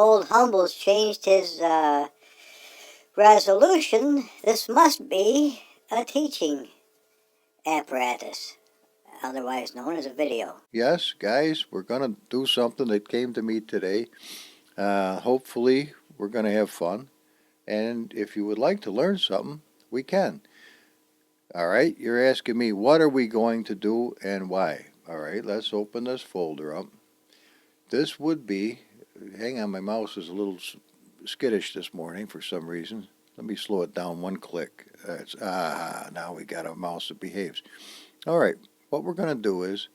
Old Humble's changed his resolution. This must be a teaching apparatus, otherwise known as a video. Yes, guys, we're going to do something that came to me today. Hopefully, we're going to have fun. And if you would like to learn something, we can. All right, you're asking me, what are we going to do and why? All right, let's open this folder up. This would be, hang on, my mouse is a little skittish this morning for some reason. Let me slow it down one click. Now we got a mouse that behaves. All right, what we're going to do is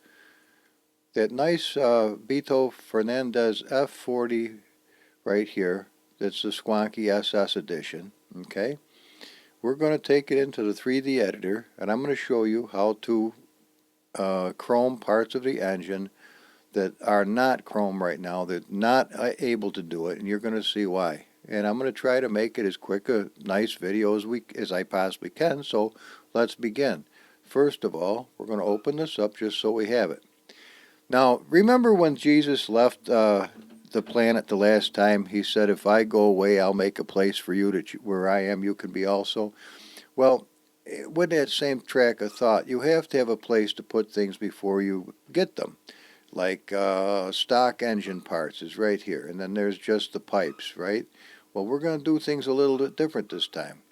that nice Beto Fernandez F40 right here. That's the Squonky SS edition. Okay, we're going to take it into the 3D editor, and I'm going to show you how to chrome parts of the engine that are not chrome right now. They're not able to do it, and you're going to see why. And I'm going to try to make it as quick a nice video as I possibly can. So let's begin. First of all, we're going to open this up just so we have it. Now, remember when Jesus left the planet the last time? He said, if I go away, I'll make a place for you that where I am, you can be also. Well, with that same track of thought, you have to have a place to put things before you get them. Like stock engine parts is right here, and then there's just the pipes, right? Well, we're going to do things a little bit different this time.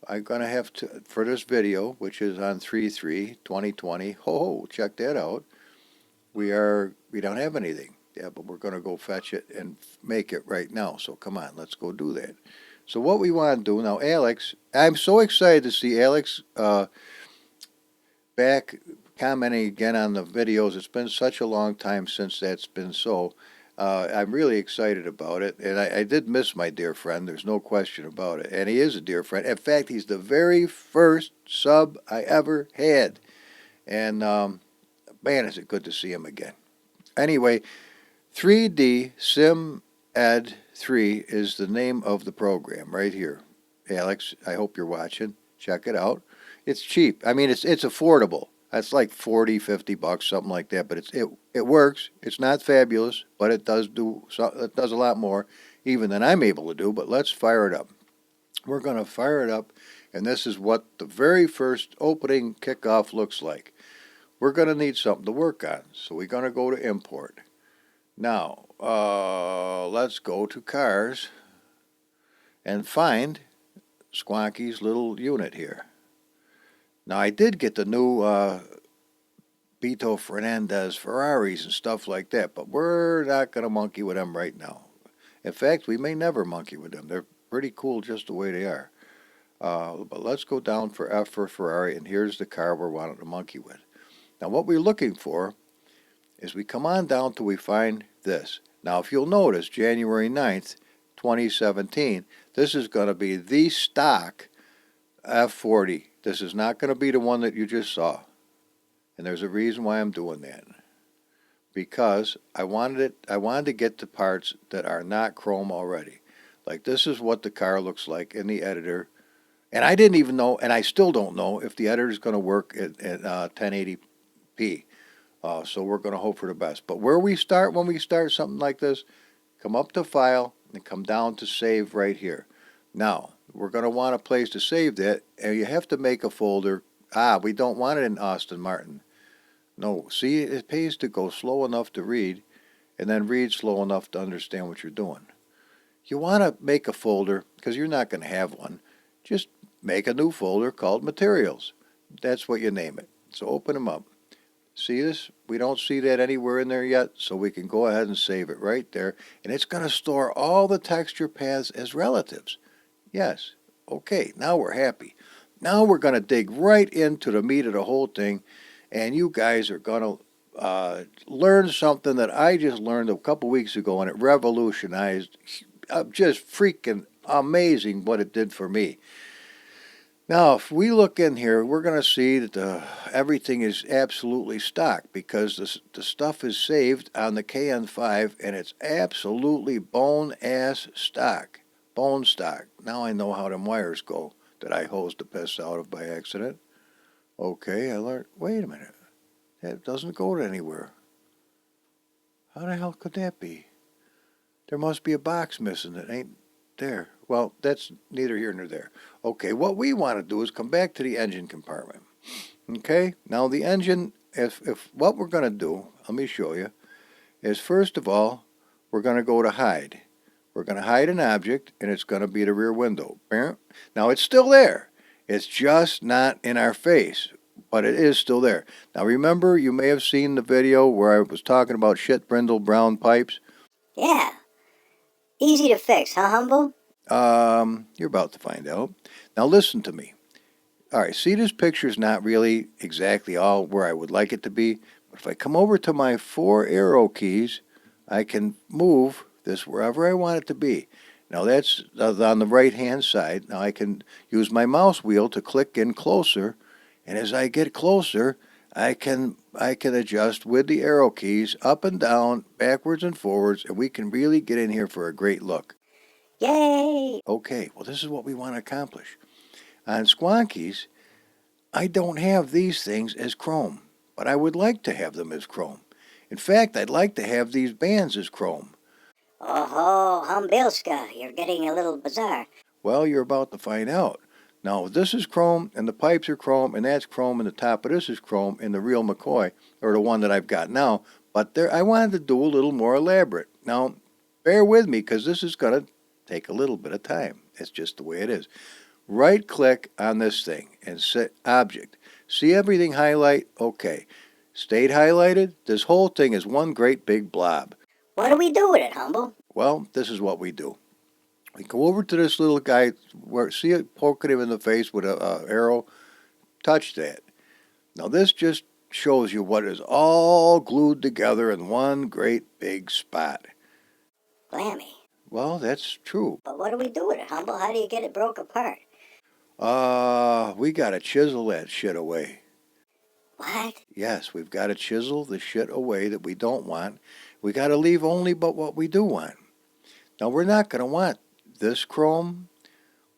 I'm going to have to, for this video, which is on 3/3/2020, check that out. We don't have anything. Yeah, but we're going to go fetch it and make it right now. So come on, let's go do that. So what we want to do now, Alex, I'm so excited to see Alex back commenting again on the videos. It's been such a long time since that's been so. I'm really excited about it, and I did miss my dear friend. There's no question about it, and he is a dear friend. In fact, he's the very first sub I ever had, and man, is it good to see him again. Anyway, 3D Sim Ed 3 is the name of the program right here. Alex, I hope you're watching. Check it out. It's cheap. I mean, it's affordable. That's like 40, 50 bucks, something like that. But it works. It's not fabulous, but it does a lot more even than I'm able to do. But let's fire it up. We're going to fire it up, and this is what the very first opening kickoff looks like. We're going to need something to work on, so we're going to go to import. Now, let's go to cars and find Squonky's little unit here. Now, I did get the new Beto Fernandez Ferraris and stuff like that, but we're not going to monkey with them right now. In fact, we may never monkey with them. They're pretty cool just the way they are. But let's go down for F for Ferrari, and here's the car we're wanting to monkey with. Now, what we're looking for is we come on down till we find this. Now, if you'll notice, January 9th, 2017, this is going to be the stock F40. This is not going to be the one that you just saw. And there's a reason why I'm doing that. Because I wanted to get the parts that are not chrome already. Like this is what the car looks like in the editor. And I didn't even know, and I still don't know, if the editor is going to work at 1080p. So we're going to hope for the best. But where we start when we start something like this, come up to File and come down to Save right here. Now, we're going to want a place to save that, and you have to make a folder. We don't want it in Aston Martin. No, see, it pays to go slow enough to read, and then read slow enough to understand what you're doing. You want to make a folder, because you're not going to have one. Just make a new folder called Materials. That's what you name it. So open them up. See this? We don't see that anywhere in there yet, so we can go ahead and save it right there. And it's going to store all the texture paths as relatives. Yes. Okay, now we're happy. Now we're going to dig right into the meat of the whole thing, and you guys are going to learn something that I just learned a couple weeks ago, and it revolutionized. Just freaking amazing what it did for me. Now, if we look in here, we're going to see that everything is absolutely stock because the stuff is saved on the KN5, and it's absolutely bone-ass stock. Bone stock. Now I know how them wires go that I hosed the piss out of by accident. Okay, I learned. Wait a minute. That doesn't go to anywhere. How the hell could that be? There must be a box missing that ain't there. Well, that's neither here nor there. Okay, what we want to do is come back to the engine compartment. Okay, now the engine, if what we're going to do, let me show you, is first of all, we're going to go to hide. We're going to hide an object, and it's going to be the rear window. Now, it's still there. It's just not in our face, but it is still there. Now, remember, you may have seen the video where I was talking about shit brindle brown pipes. Yeah. Easy to fix, huh, Humble? You're about to find out. Now, listen to me. All right, see, this picture's not really exactly all where I would like it to be, but if I come over to my 4 arrow keys, I can move this wherever I want it to be. Now that's on the right-hand side. Now I can use my mouse wheel to click in closer, and as I get closer, I can adjust with the arrow keys up and down, backwards and forwards, and we can really get in here for a great look. Yay! Okay, well this is what we want to accomplish. On Squonkies, I don't have these things as chrome, but I would like to have them as chrome. In fact, I'd like to have these bands as chrome. Oh, Humbilska, you're getting a little bizarre. Well, you're about to find out. Now, this is chrome, and the pipes are chrome, and that's chrome, and the top of this is chrome, and the real McCoy, or the one that I've got now, but there, I wanted to do a little more elaborate. Now, bear with me, because this is going to take a little bit of time. It's just the way it is. Right-click on this thing, and set Object. See everything highlight? Okay. Stayed highlighted? This whole thing is one great big blob. What do we do with it, Humble? Well, this is what we do. We go over to this little guy, where see it poking him in the face with an arrow? Touch that. Now this just shows you what is all glued together in one great big spot. Blammy. Well, that's true. But what do we do with it, Humble? How do you get it broke apart? We gotta chisel that shit away. What? Yes, we've got to chisel the shit away that we don't want. We got to leave only but what we do want. Now, we're not going to want this chrome.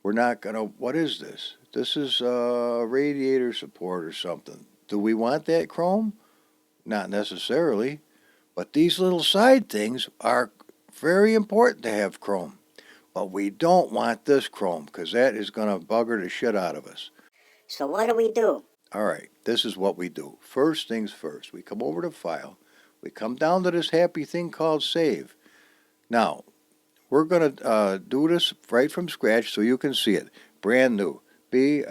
We're not going to, what is this? This is radiator support or something. Do we want that chrome? Not necessarily. But these little side things are very important to have chrome. But we don't want this chrome because that is going to bugger the shit out of us. So what do we do? All right, this is what we do. First things first, we come over to File. We come down to this happy thing called Save. Now, we're going to do this right from scratch so you can see it. Brand new. B-R-A-N-N-E,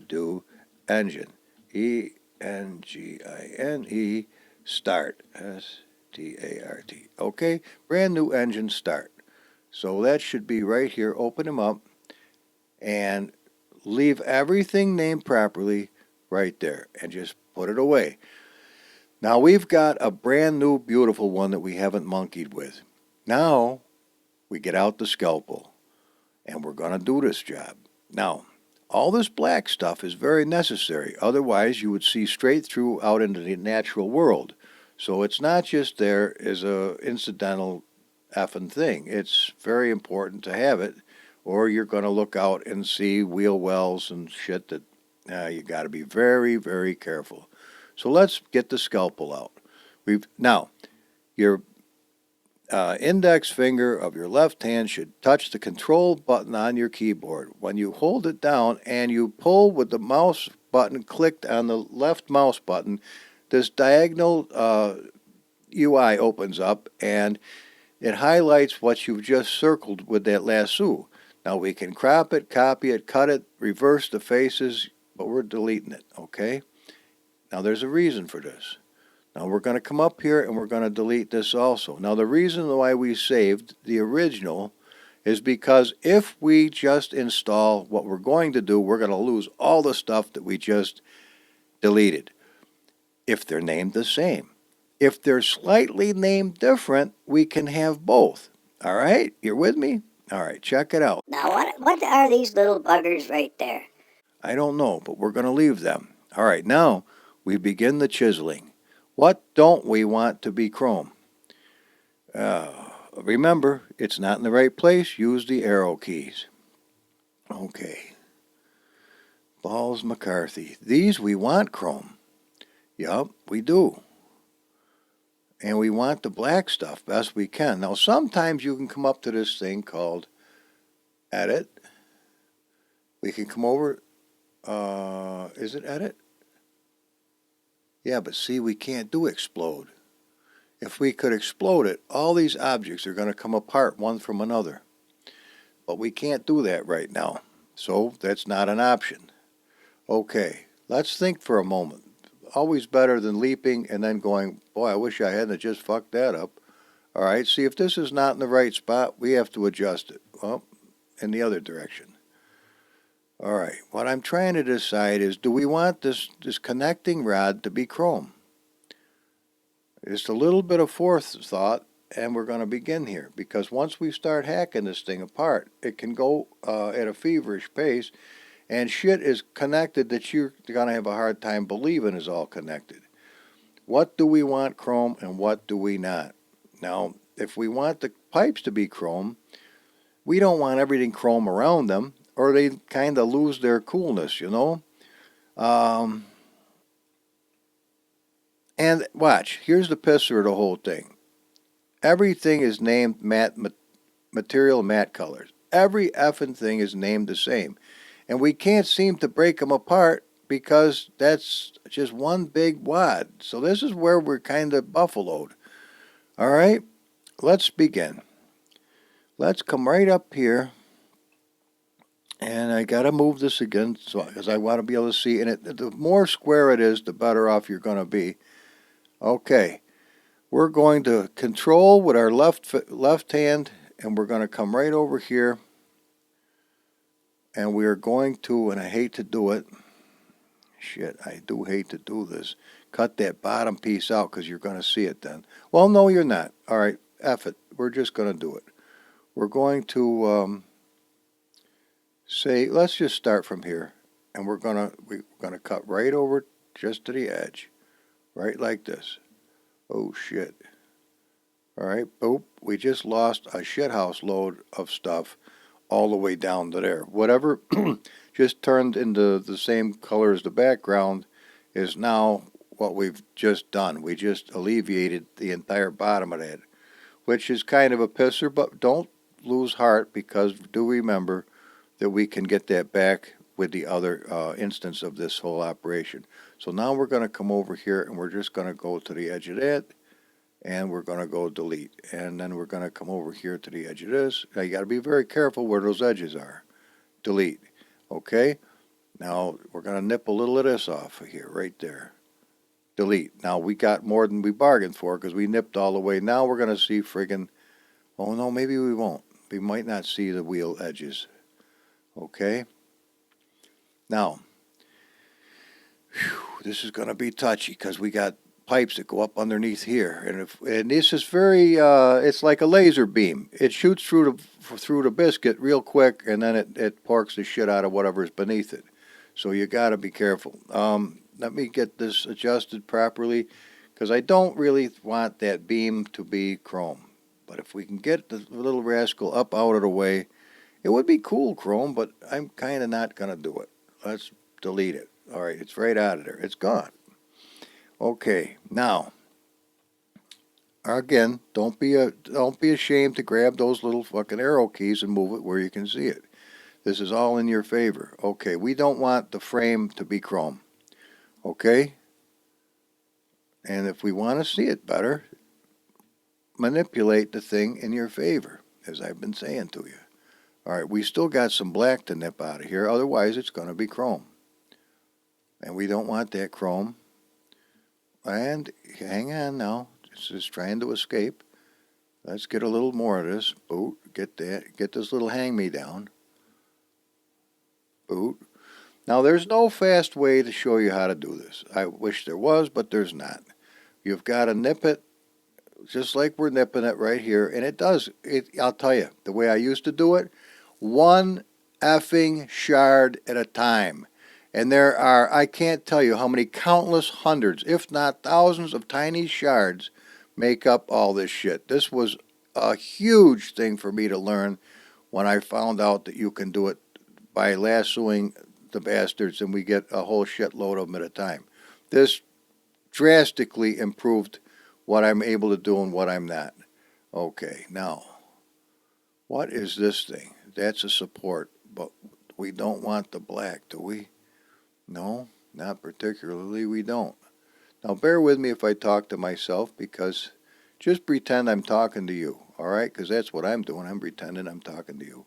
do, engine. E-N-G-I-N-E, start. S-T-A-R-T. Okay, brand new engine start. So that should be right here. Open them up and leave everything named properly right there and just put it away. Now we've got a brand new beautiful one that we haven't monkeyed with. Now we get out the scalpel and we're going to do this job. Now all this black stuff is very necessary, otherwise you would see straight through out into the natural world. So it's not just there as a incidental effing thing. It's very important to have it, or you're going to look out and see wheel wells and shit that you got to be very, very careful. So let's get the scalpel out. Now, your index finger of your left hand should touch the control button on your keyboard. When you hold it down and you pull with the mouse button clicked on the left mouse button, this diagonal UI opens up and it highlights what you've just circled with that lasso. Now we can crop it, copy it, cut it, reverse the faces, but we're deleting it, okay? Now there's a reason for this. Now we're going to come up here and we're going to delete this also. Now the reason why we saved the original is because if we just install what we're going to do, we're going to lose all the stuff that we just deleted. If they're named the same. If they're slightly named different, we can have both. All right? You're with me? All right, check it out. Now what are these little buggers right there? I don't know, but we're going to leave them. All right, now we begin the chiseling. What don't we want to be chrome? Remember, it's not in the right place. Use the arrow keys. Okay. Balls McCarthy. These we want chrome. Yup, we do. And we want the black stuff best we can. Now, sometimes you can come up to this thing called Edit. We can come over, is it Edit? Yeah, but see, we can't do Explode. If we could explode it, all these objects are going to come apart one from another. But we can't do that right now. So that's not an option. Okay, let's think for a moment. Always better than leaping and then going, boy, I wish I hadn't just fucked that up. All right, see, if this is not in the right spot, we have to adjust it. Well, in the other direction. All right, what I'm trying to decide is, do we want this connecting rod to be chrome? Just a little bit of forethought, and we're going to begin here. Because once we start hacking this thing apart, it can go at a feverish pace, and shit is connected that you're going to have a hard time believing is all connected. What do we want chrome and what do we not? Now, if we want the pipes to be chrome, we don't want everything chrome around them, or they kind of lose their coolness, you know? And watch, here's the pisser of the whole thing. Everything is named material matte colors. Every effing thing is named the same. And we can't seem to break them apart because that's just one big wad. So this is where we're kind of buffaloed. All right, let's begin. Let's come right up here. And I got to move this again because I want to be able to see. And the more square it is, the better off you're going to be. Okay, we're going to control with our left hand, and we're going to come right over here. And we are going to, and I hate to do it, shit, I do hate to do this, cut that bottom piece out because you're going to see it then. Well, no, you're not. All right, F it. We're just going to do it. We're going to say, let's just start from here. And we're going to cut right over just to the edge. Right like this. Oh, shit. All right, boop. We just lost a shithouse load of stuff all the way down to there. Whatever just turned into the same color as the background is now what we've just done. We just alleviated the entire bottom of that, which is kind of a pisser, but don't lose heart because do remember that we can get that back with the other instance of this whole operation. So now we're going to come over here and we're just going to go to the edge of that. And we're going to go delete. And then we're going to come over here to the edge of this. Now you got to be very careful where those edges are. Delete. Okay? Now we're going to nip a little of this off of here, right there. Delete. Now we got more than we bargained for because we nipped all the way. Now we're going to see friggin', oh no, maybe we won't. We might not see the wheel edges. Okay? Now, this is going to be touchy because we got pipes that go up underneath here, and this is very it's like a laser beam. It shoots through the biscuit real quick, and then it porks the shit out of whatever's beneath it. So you got to be careful. Let me get this adjusted properly because I don't really want that beam to be chrome. But if we can get the little rascal up out of the way, it would be cool chrome, but I'm kind of not going to do it. Let's delete it. All right, it's right out of there. It's gone. Okay, now, again, don't be ashamed to grab those little fucking arrow keys and move it where you can see it. This is all in your favor. Okay, we don't want the frame to be chrome. Okay? And if we want to see it better, manipulate the thing in your favor, as I've been saying to you. All right, we still got some black to nip out of here, otherwise it's going to be chrome. And we don't want that chrome. And hang on now, this is trying to escape. Let's get a little more of this. Boot, get that. Get this little hang-me-down. Boot. Now, there's no fast way to show you how to do this. I wish there was, but there's not. You've got to nip it just like we're nipping it right here. And it does. I'll tell you, the way I used to do it, one effing shard at a time. And there are, I can't tell you how many countless hundreds, if not thousands of tiny shards make up all this shit. This was a huge thing for me to learn when I found out that you can do it by lassoing the bastards and we get a whole shitload of them at a time. This drastically improved what I'm able to do and what I'm not. Okay, now, what is this thing? That's a support, but we don't want the black, do we? No, not particularly, we don't. Now, bear with me if I talk to myself, because just pretend I'm talking to you, all right? Because that's what I'm doing. I'm pretending I'm talking to you.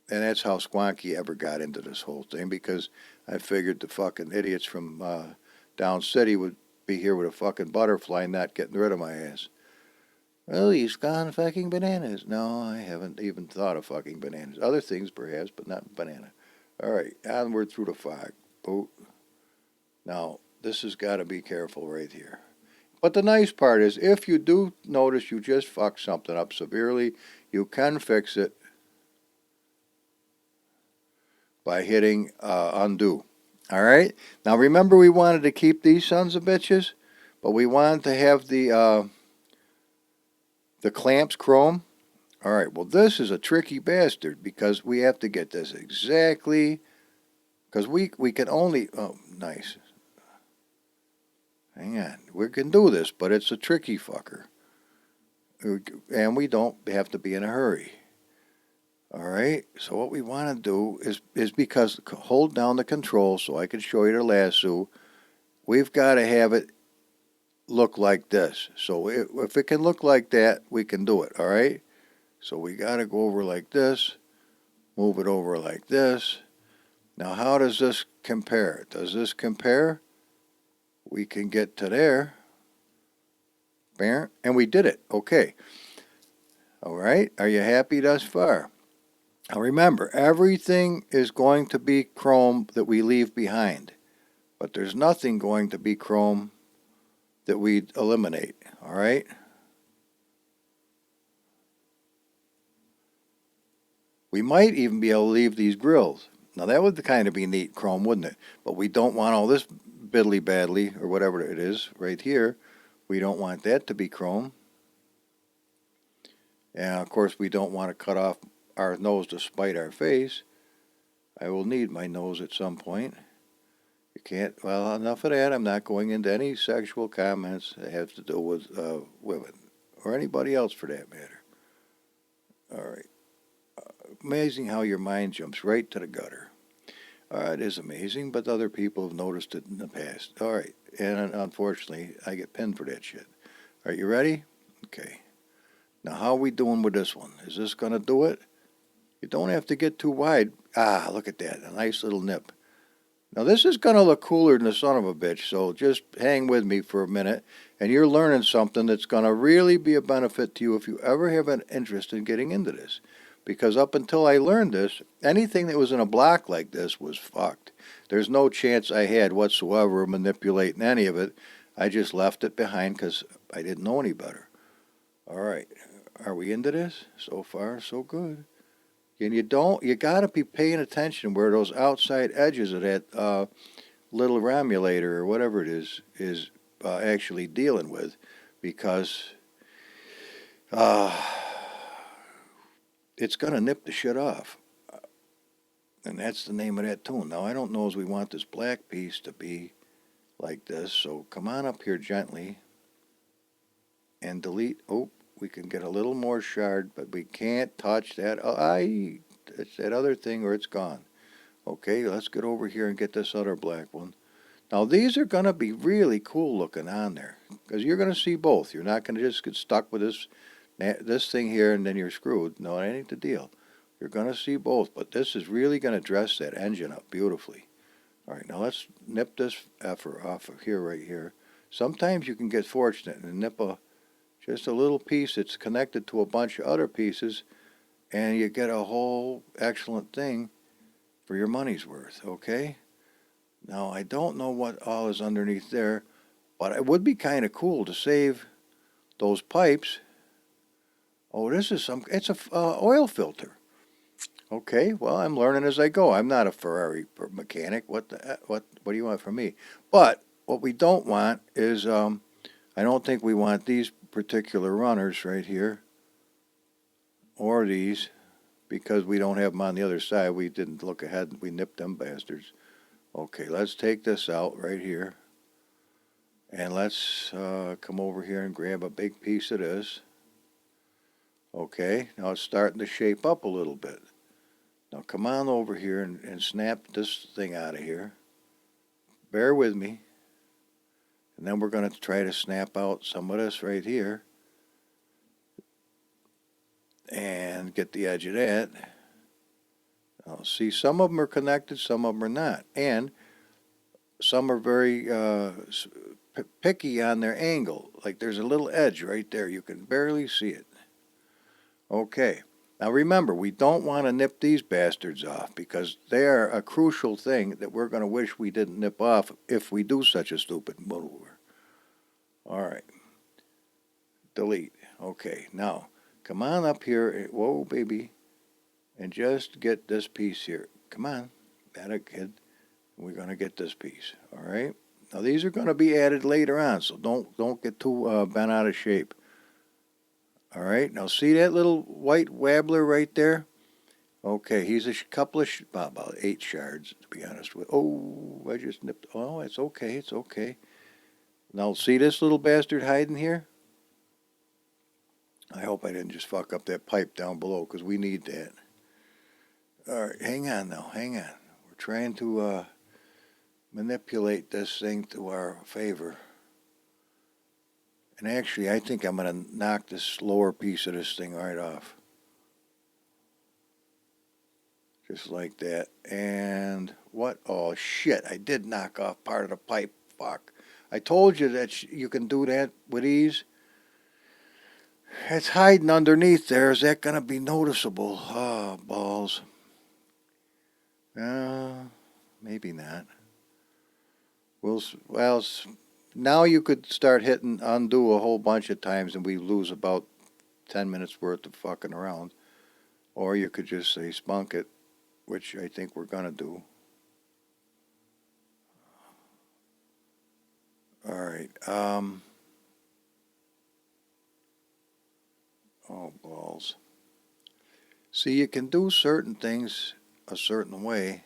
And that's how Squonky ever got into this whole thing, because I figured the fucking idiots from down city would be here with a fucking butterfly not getting rid of my ass. Well, he's gone fucking bananas. No, I haven't even thought of fucking bananas. Other things perhaps, but not banana. All right, onward through the fog. Boot. Now, this has got to be careful right here. But the nice part is, if you do notice you just fucked something up severely, you can fix it by hitting undo. All right? Now, remember we wanted to keep these sons of bitches, but we wanted to have the clamps chrome. All right, well, this is a tricky bastard, because we have to get this exactly, because we can only, oh, nice. Hang on, we can do this, but it's a tricky fucker. And we don't have to be in a hurry. All right, so what we want to do is because, hold down the control so I can show you the lasso, we've got to have it look like this. So if it can look like that, we can do it, all right? So we got to go over like this, move it over like this. Now, how does this compare? Does this compare? We can get to there. And we did it. Okay. All right. Are you happy thus far? Now, remember, everything is going to be chrome that we leave behind. But there's nothing going to be chrome that we eliminate. All right? We might even be able to leave these grills. Now, that would kind of be neat chrome, wouldn't it? But we don't want all this biddly badly, or whatever it is, right here. We don't want that to be chrome. And, of course, we don't want to cut off our nose to spite our face. I will need my nose at some point. You can't, well, enough of that. I'm not going into any sexual comments that have to do with women, or anybody else for that matter. All right. Amazing how your mind jumps right to the gutter. It is amazing, but other people have noticed it in the past. All right, and unfortunately, I get pinned for that shit. Are you ready? Okay. Now, how are we doing with this one? Is this going to do it? You don't have to get too wide. Ah, look at that, a nice little nip. Now, this is going to look cooler than the son of a bitch, so just hang with me for a minute, and you're learning something that's going to really be a benefit to you if you ever have an interest in getting into this. Because up until I learned this, anything that was in a block like this was fucked. There's no chance I had whatsoever of manipulating any of it. I just left it behind because I didn't know any better. All right, are we into this? So far, so good. And you got to be paying attention where those outside edges of that little ramulator or whatever it is actually dealing with, because it's going to nip the shit off. And that's the name of that tune. Now, I don't know as we want this black piece to be like this, so come on up here gently and delete. Oh, we can get a little more shard, but we can't touch that. It's that other thing or it's gone. Okay, let's get over here and get this other black one. Now, these are going to be really cool looking on there, because you're going to see both. You're not going to just get stuck with this thing here and then you're screwed. No, that ain't the deal. You're going to see both, but this is really going to dress that engine up beautifully. All right, now let's nip this effer off of here, right here. Sometimes you can get fortunate and nip just a little piece that's connected to a bunch of other pieces, and you get a whole excellent thing for your money's worth, okay? Now, I don't know what all is underneath there, but it would be kind of cool to save those pipes. Oh, it's a oil filter. Okay, well, I'm learning as I go. I'm not a Ferrari mechanic. What do you want from me? But what we don't want is, I don't think we want these particular runners right here, or these, because we don't have them on the other side. We didn't look ahead. We nipped them bastards. Okay, let's take this out right here. And let's come over here and grab a big piece of this. Okay, now it's starting to shape up a little bit. Now come on over here and snap this thing out of here. Bear with me. And then we're going to try to snap out some of this right here. And get the edge of that. Now see, some of them are connected, some of them are not. And some are very picky on their angle. Like there's a little edge right there. You can barely see it. Okay. Now remember, we don't want to nip these bastards off because they are a crucial thing that we're going to wish we didn't nip off if we do such a stupid maneuver. All right. Delete. Okay. Now, come on up here. Whoa, baby. And just get this piece here. Come on. That a kid. We're going to get this piece. All right. Now these are going to be added later on, so don't get too bent out of shape. All right. Now see that little white wabbler right there? Okay, he's a couple of about 8 shards to be honest with. Oh, I just nipped. Oh, it's okay. It's okay. Now see this little bastard hiding here? I hope I didn't just fuck up that pipe down below because we need that. All right, hang on now. Hang on. We're trying to manipulate this thing to our favor. And actually, I think I'm going to knock this lower piece of this thing right off. Just like that. And what? Oh, shit. I did knock off part of the pipe. Fuck. I told you that you can do that with ease. It's hiding underneath there. Is that going to be noticeable? Oh, balls. Maybe not. Well, now you could start hitting undo a whole bunch of times and we lose about 10 minutes worth of fucking around. Or you could just say spunk it, which I think we're going to do. All right. Oh, balls. See, you can do certain things a certain way.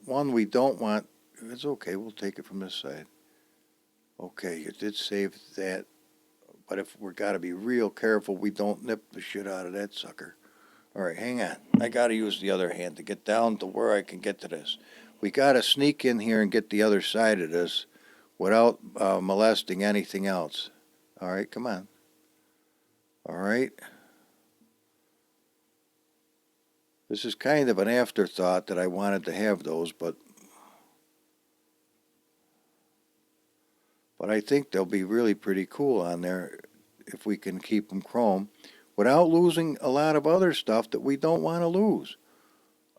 One we don't want. It's okay. We'll take it from this side. Okay, you did save that. But if we're got to be real careful, we don't nip the shit out of that sucker. All right, hang on. I got to use the other hand to get down to where I can get to this. We got to sneak in here and get the other side of this without molesting anything else. All right, come on. All right. This is kind of an afterthought that I wanted to have those, but I think they'll be really pretty cool on there if we can keep them chrome without losing a lot of other stuff that we don't want to lose.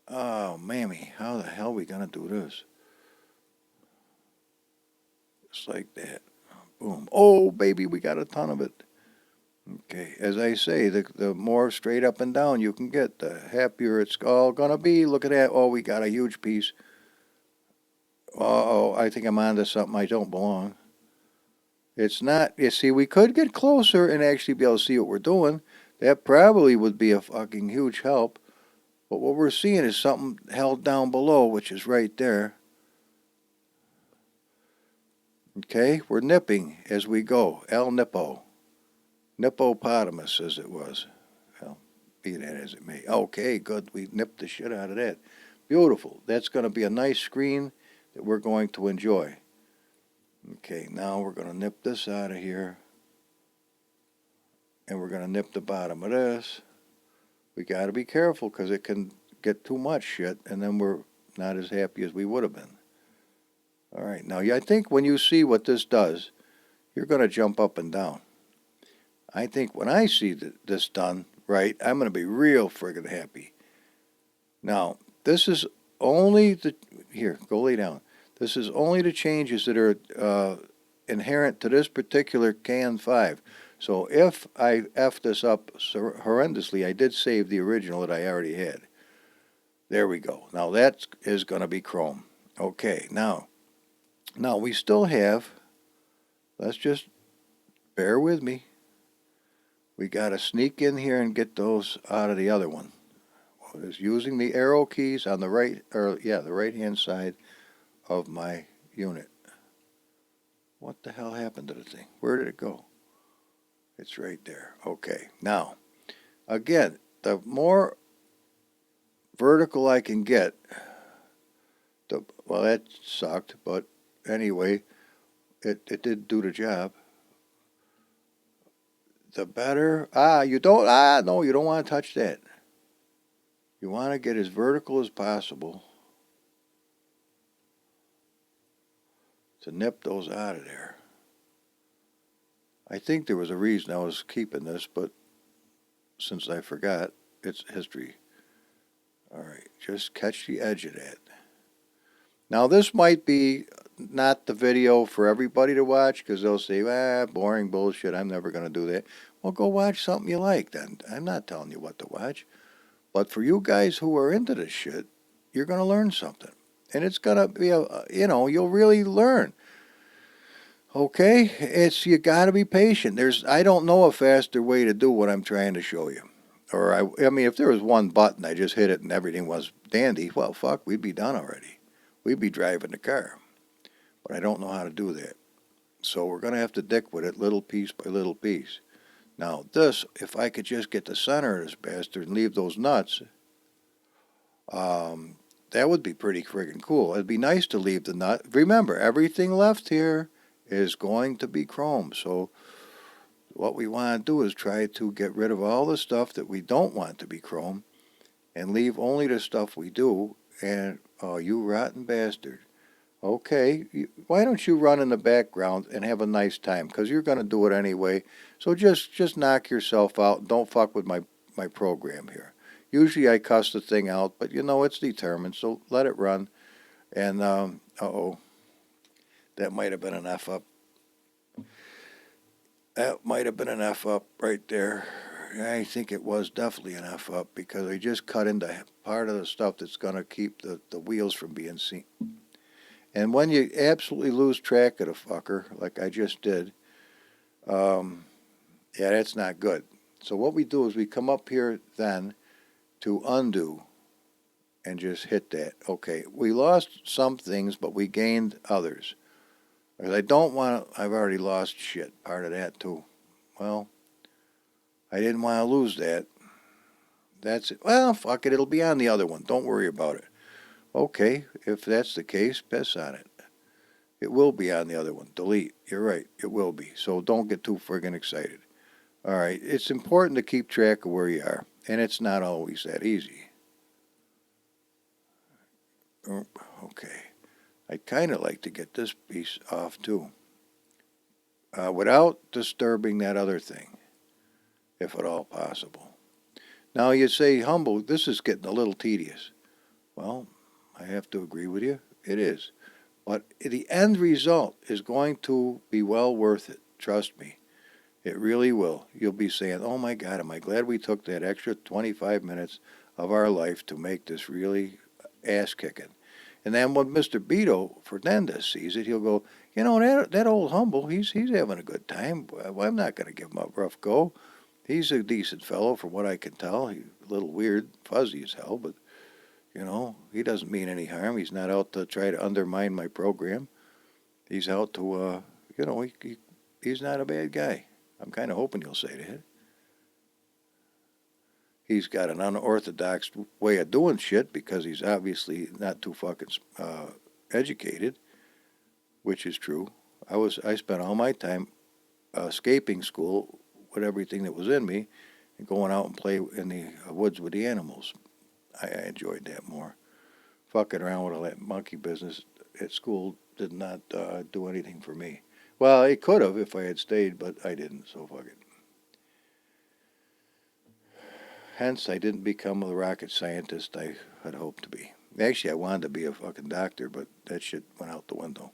Oh, mammy, how the hell are we going to do this? Just like that. Boom. Oh, baby, we got a ton of it. Okay, as I say, the more straight up and down you can get, the happier it's all going to be. Look at that. Oh, we got a huge piece. Uh-oh, I think I'm onto something I don't belong. It's not, you see, we could get closer and actually be able to see what we're doing. That probably would be a fucking huge help. But what we're seeing is something held down below, which is right there. Okay, we're nipping as we go. El Nippo. Nippopotamus, as it was. Well, be that as it may. Okay, good. We nipped the shit out of that. Beautiful. That's going to be a nice screen that we're going to enjoy. Okay, now we're going to nip this out of here. And we're going to nip the bottom of this. We got to be careful because it can get too much shit, and then we're not as happy as we would have been. All right, now I think when you see what this does, you're going to jump up and down. I think when I see this done right, I'm going to be real friggin' happy. Now, this is only here, go lay down. This is only the changes that are inherent to this particular Can 5. So if I F this up horrendously, I did save the original that I already had. There we go. Now that is going to be chrome. Okay, now we still have, let's just bear with me. We got to sneak in here and get those out of the other one. Well, it's using the arrow keys on the right, the right-hand side of my unit. What the hell happened to the thing? Where did it go? It's right there. Okay. Now, again, the more vertical I can get, well, that sucked, but anyway, it did do the job. The better. No, you don't want to touch that. You want to get as vertical as possible to nip those out of there. I think there was a reason I was keeping this, but since I forgot, it's history. All right, just catch the edge of that. Now, this might be not the video for everybody to watch because they'll say, boring bullshit, I'm never going to do that. Well, go watch something you like then. I'm not telling you what to watch. But for you guys who are into this shit, you're going to learn something. And it's going to be, you'll really learn. Okay? You got to be patient. I don't know a faster way to do what I'm trying to show you. Or, I mean, if there was one button, I just hit it and everything was dandy, well, fuck, we'd be done already. We'd be driving the car. But I don't know how to do that. So we're going to have to dick with it little piece by little piece. Now, this, if I could just get the center of this bastard and leave those nuts, that would be pretty friggin' cool. It'd be nice to leave the nut. Remember, everything left here is going to be chrome. So what we want to do is try to get rid of all the stuff that we don't want to be chrome and leave only the stuff we do. And, oh, you rotten bastard. Okay, why don't you run in the background and have a nice time? Because you're going to do it anyway. So just knock yourself out. Don't fuck with my program here. Usually I cuss the thing out, but it's determined, so let it run. And, uh-oh, that might have been an F up. That might have been an F up right there. I think it was definitely an F up because I just cut into part of the stuff that's going to keep the wheels from being seen. And when you absolutely lose track of the fucker, like I just did, that's not good. So what we do is we come up here then to undo and just hit that. Okay, we lost some things, but we gained others. Because I've already lost shit, part of that too. Well, I didn't want to lose that. That's it. Well, fuck it, it'll be on the other one. Don't worry about it. Okay, if that's the case, piss on it. It will be on the other one. Delete. You're right. It will be. So don't get too friggin' excited. All right. It's important to keep track of where you are. And it's not always that easy. Okay. I'd kind of like to get this piece off too. Without disturbing that other thing. If at all possible. Now you say, Humble, this is getting a little tedious. Well, I have to agree with you. It is. But the end result is going to be well worth it. Trust me. It really will. You'll be saying, oh my God, am I glad we took that extra 25 minutes of our life to make this really ass-kicking. And then when Mr. Beto Fernandez sees it, he'll go, that old Humble, he's having a good time. Well, I'm not going to give him a rough go. He's a decent fellow from what I can tell. He's a little weird, fuzzy as hell, but he doesn't mean any harm. He's not out to try to undermine my program. He's out to, he's not a bad guy. I'm kind of hoping you'll say that. He's got an unorthodox way of doing shit because he's obviously not too fucking educated, which is true. I spent all my time escaping school with everything that was in me and going out and play in the woods with the animals. I enjoyed that more. Fucking around with all that monkey business at school did not do anything for me. Well, it could have if I had stayed, but I didn't, so fuck it. Hence, I didn't become the rocket scientist I had hoped to be. Actually, I wanted to be a fucking doctor, but that shit went out the window.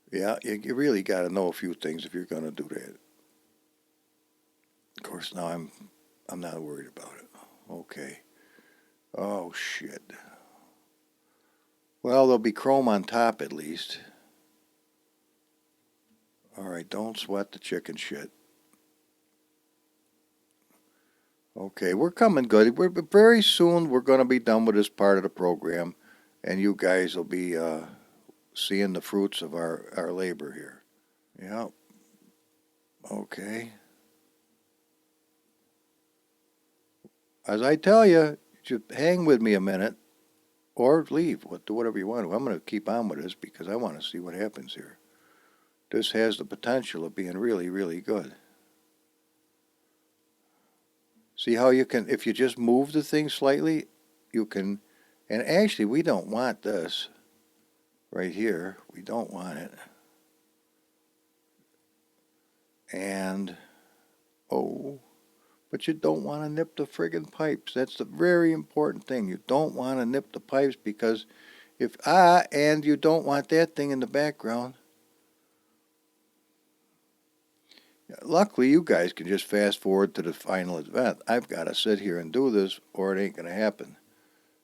Yeah, you really got to know a few things if you're going to do that. Of course, now I'm not worried about it. Okay. Oh, shit. Well, there'll be chrome on top at least. All right, don't sweat the chicken shit. Okay, we're coming good. Very soon we're going to be done with this part of the program, and you guys will be seeing the fruits of our labor here. Yep. Okay. As I tell you, just hang with me a minute or leave. Do whatever you want to. I'm going to keep on with this because I want to see what happens here. This has the potential of being really, really good. See how you can, if you just move the thing slightly, you can, and actually we don't want this right here. We don't want it. And, oh, but you don't want to nip the friggin' pipes. That's the very important thing. You don't want to nip the pipes because and you don't want that thing in the background. Luckily, you guys can just fast forward to the final event. I've got to sit here and do this or it ain't going to happen.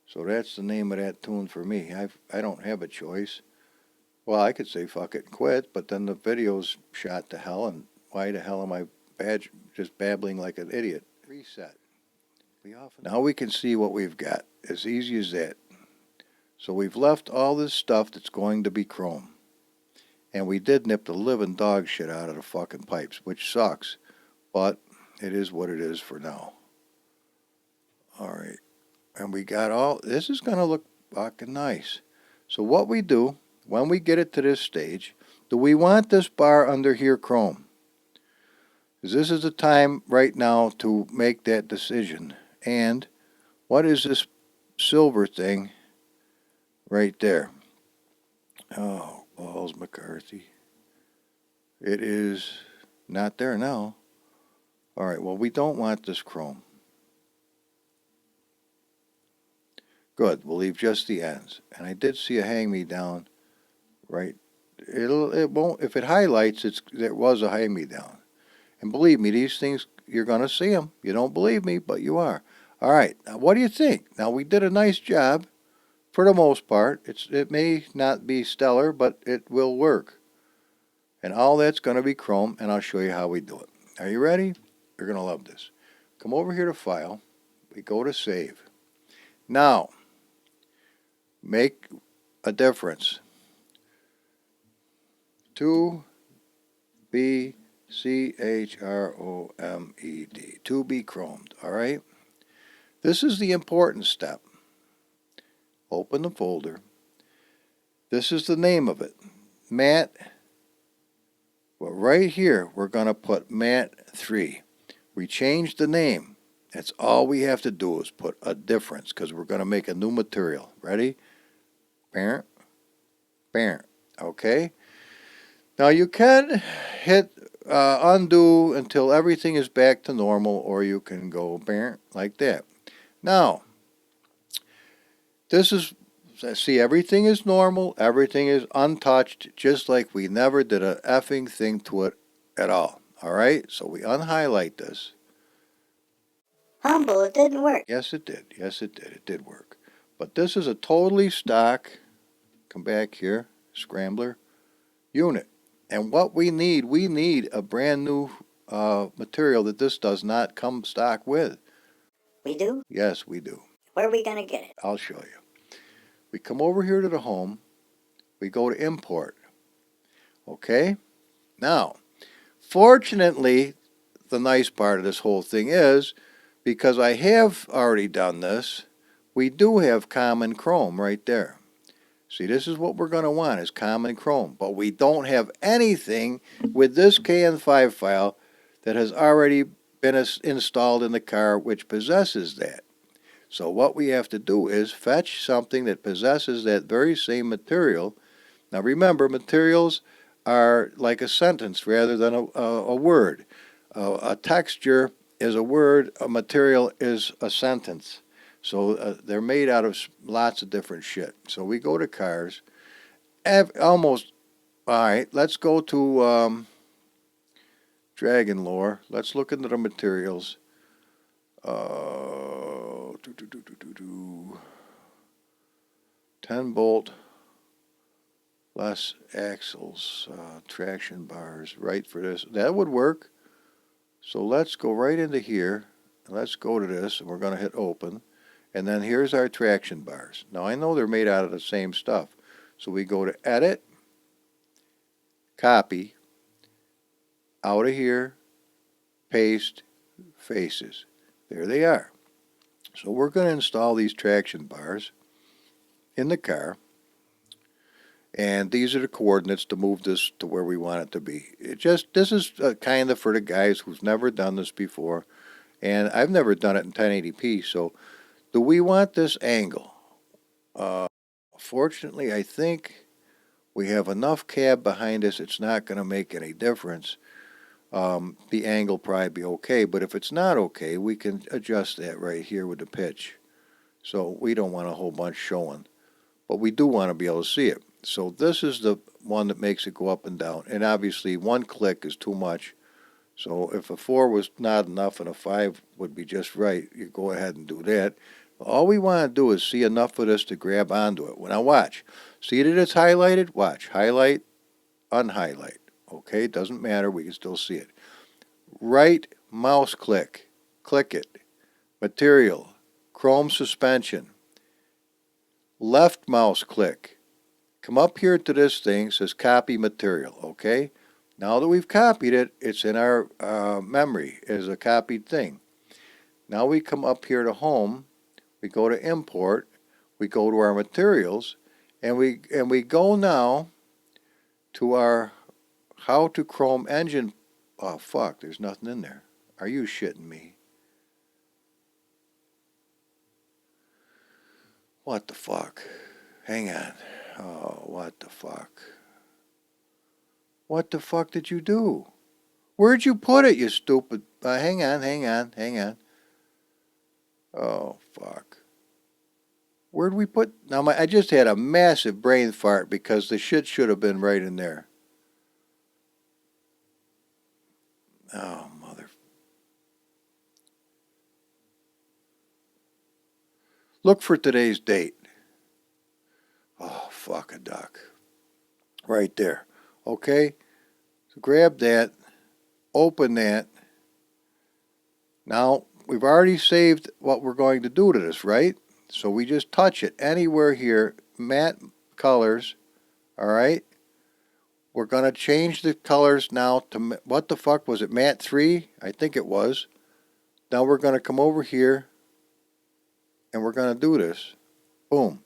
So that's the name of that tune for me. I don't have a choice. Well, I could say fuck it and quit, but then the video's shot to hell, and why the hell am I just babbling like an idiot? Reset. Now we can see what we've got. As easy as that. So we've left all this stuff that's going to be chrome. And we did nip the living dog shit out of the fucking pipes, which sucks. But it is what it is for now. Alright. And we got this is going to look fucking nice. So what we do, when we get it to this stage, do we want this bar under here chrome? Because this is the time right now to make that decision. And what is this silver thing right there? Oh, balls McCarthy. It is not there now. All right, well, we don't want this chrome. Good, we'll leave just the ends. And I did see a hang-me-down, right? It won't, if it highlights, there was a hang-me-down. And believe me, these things, you're going to see them. You don't believe me, but you are. All right, now what do you think? Now, we did a nice job. For the most part, it may not be stellar, but it will work. And all that's going to be chrome, and I'll show you how we do it. Are you ready? You're going to love this. Come over here to File. We go to Save. Now, make a difference. 2B CHROMED. 2B chromed. All right? This is the important step. Open the folder. This is the name of it. Matte. Well, right here, we're going to put Matte 3. We changed the name. That's all we have to do is put a difference because we're going to make a new material. Ready? Parent. Parent. Okay? Now you can hit undo until everything is back to normal, or you can go parent like that. Now, this is, see, everything is normal, everything is untouched, just like we never did a effing thing to it at all. All right, so we unhighlight this. Humble, it didn't work. Yes, it did. Yes, it did. It did work. But this is a totally stock, come back here, scrambler, unit. And what we need a brand new material that this does not come stock with. We do? Yes, we do. Where are we going to get it? I'll show you. We come over here to the home. We go to import. Okay? Now, fortunately, the nice part of this whole thing is, because I have already done this, we do have common chrome right there. See, this is what we're going to want, is common chrome. But we don't have anything with this KN5 file that has already been installed in the car which possesses that. So what we have to do is fetch something that possesses that very same material. Now remember, materials are like a sentence rather than a word. A texture is a word, a material is a sentence. So they're made out of lots of different shit. So we go to cars. Almost, all right, let's go to Dragon Lore. Let's look into the materials. 10 bolt, less axles, traction bars, right for this. That would work. So let's go right into here. Let's go to this, and we're going to hit open. And then here's our traction bars. Now I know they're made out of the same stuff. So we go to Edit, Copy, out of here, Paste, Faces. There they are. So we're going to install these traction bars in the car. And these are the coordinates to move this to where we want it to be. This is kind of for the guys who've never done this before. And I've never done it in 1080p. So do we want this angle? Fortunately, I think we have enough cab behind us, it's not going to make any difference. The angle probably be okay, but if it's not okay, we can adjust that right here with the pitch. So we don't want a whole bunch showing, but we do want to be able to see it. So this is the one that makes it go up and down, and obviously one click is too much. So if a 4 was not enough and a 5 would be just right, you go ahead and do that. All we want to do is see enough of this to grab onto it. Now watch. See that it's highlighted? Watch. Highlight, unhighlight. Okay, it doesn't matter. We can still see it. Right mouse click. Click it. Material. Chrome suspension. Left mouse click. Come up here to this thing. It says copy material. Okay? Now that we've copied it, it's in our memory as a copied thing. Now we come up here to home. We go to import. We go to our materials. And we go now to our how to Chrome engine. Oh, fuck, there's nothing in there. Are you shitting me? What the fuck? Hang on. Oh, what the fuck? What the fuck did you do? Where'd you put it, you stupid... hang on. Oh, fuck. Where'd we put... Now, I just had a massive brain fart because the shit should have been right in there. Oh, mother... Look for today's date. Oh, fuck a duck. Right there. Okay? So grab that. Open that. Now, we've already saved what we're going to do to this, right? So we just touch it anywhere here. Matte colors. Alright? We're going to change the colors now to... What the fuck was it? Matte 3? I think it was. Now we're going to come over here. And we're going to do this. Boom.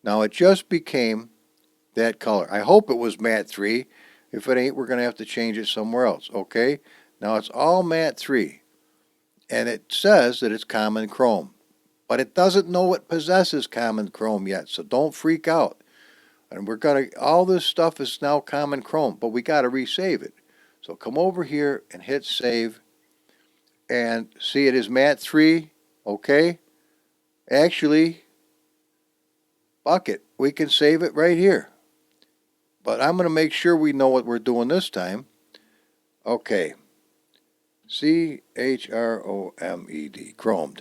Now it just became that color. I hope it was matte 3. If it ain't, we're going to have to change it somewhere else. Okay? Now it's all matte 3. And it says that it's common chrome. But it doesn't know it possesses common chrome yet. So don't freak out. And we're going to... All this stuff is now common chrome. But we got to resave it. So come over here and hit save. And see it is matte 3. Okay? Actually, fuck it. We can save it right here. But I'm going to make sure we know what we're doing this time. Okay. Chrome, chromed.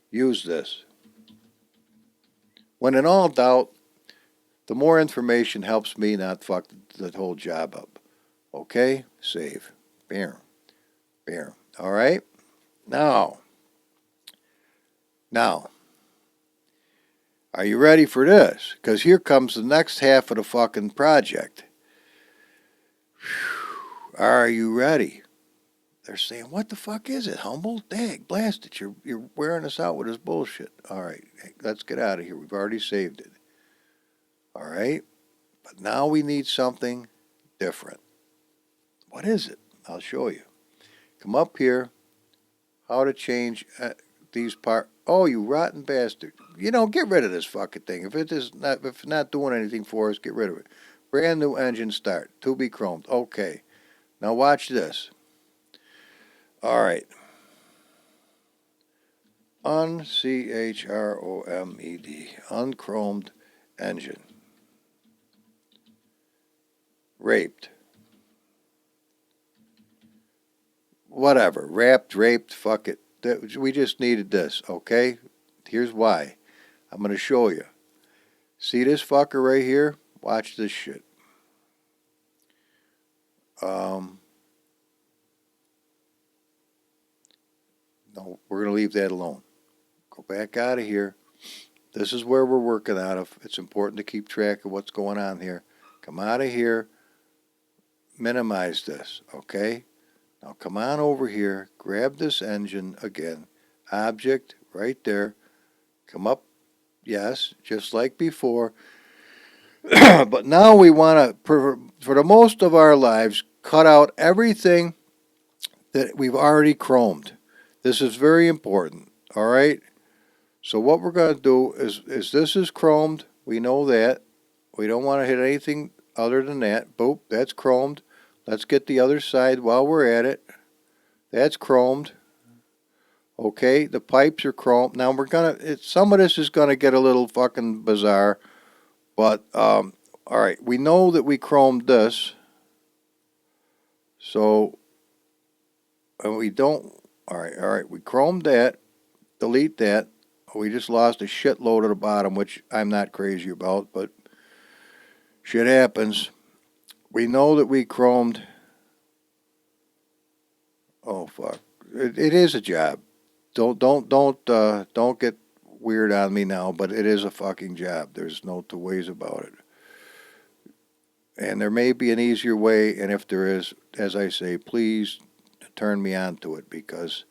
Use this. When in all doubt, the more information helps me not fuck the whole job up. Okay? Save. Bam. Bam. All right? Now. Are you ready for this? Because here comes the next half of the fucking project. Whew. Are you ready? They're saying, what the fuck is it, Humble? Dag, blast it. You're wearing us out with this bullshit. All right, let's get out of here. We've already saved it. All right? But now we need something different. What is it? I'll show you. Come up here. How to change these parts. Oh, you rotten bastard. You know, get rid of this fucking thing. If it's not doing anything for us, get rid of it. Brand new engine start. To be chromed. Okay. Now watch this. All right. Unchromed. Unchromed engine. Raped. Whatever. Wrapped, raped, fuck it. We just needed this, okay? Here's why. I'm going to show you. See this fucker right here? Watch this shit. No, we're going to leave that alone. Go back out of here. This is where we're working out of. It's important to keep track of what's going on here. Come out of here. Minimize this, okay? Now come on over here. Grab this engine again. Object right there. Come up. Yes, just like before. But now we want to, for the most of our lives, cut out everything that we've already chromed. This is very important, all right? So what we're going to do is this is chromed. We know that. We don't want to hit anything other than that. Boop, that's chromed. Let's get the other side while we're at it. That's chromed. Okay, the pipes are chromed. Now we're going to, some of this is going to get a little fucking bizarre. But, all right, we know that we chromed this. So, and we don't, all right, we chromed that. Delete that. We just lost a shitload at the bottom, which I'm not crazy about, but shit happens. We know that we chromed. Oh fuck! It is a job. Don't get weird on me now, but it is a fucking job. There's no two ways about it. And there may be an easier way, and if there is, as I say, please turn me on to it, because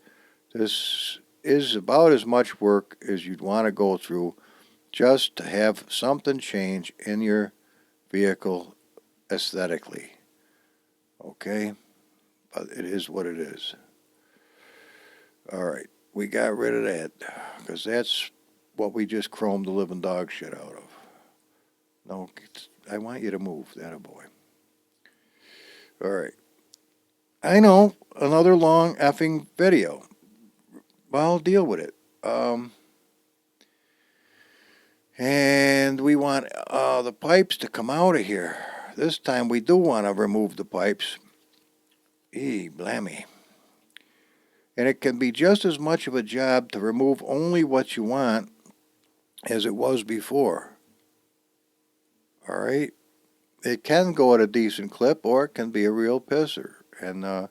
this is about as much work as you'd want to go through just to have something change in your vehicle aesthetically. Okay? But it is what it is. All right. We got rid of that because that's what we just chromed the living dog shit out of. No, I want you to move. That a boy. All right. I know, another long effing video. Well, I'll deal with it. And we want the pipes to come out of here. This time we do want to remove the pipes. Blammy. And it can be just as much of a job to remove only what you want as it was before. All right? It can go at a decent clip, or it can be a real pisser. And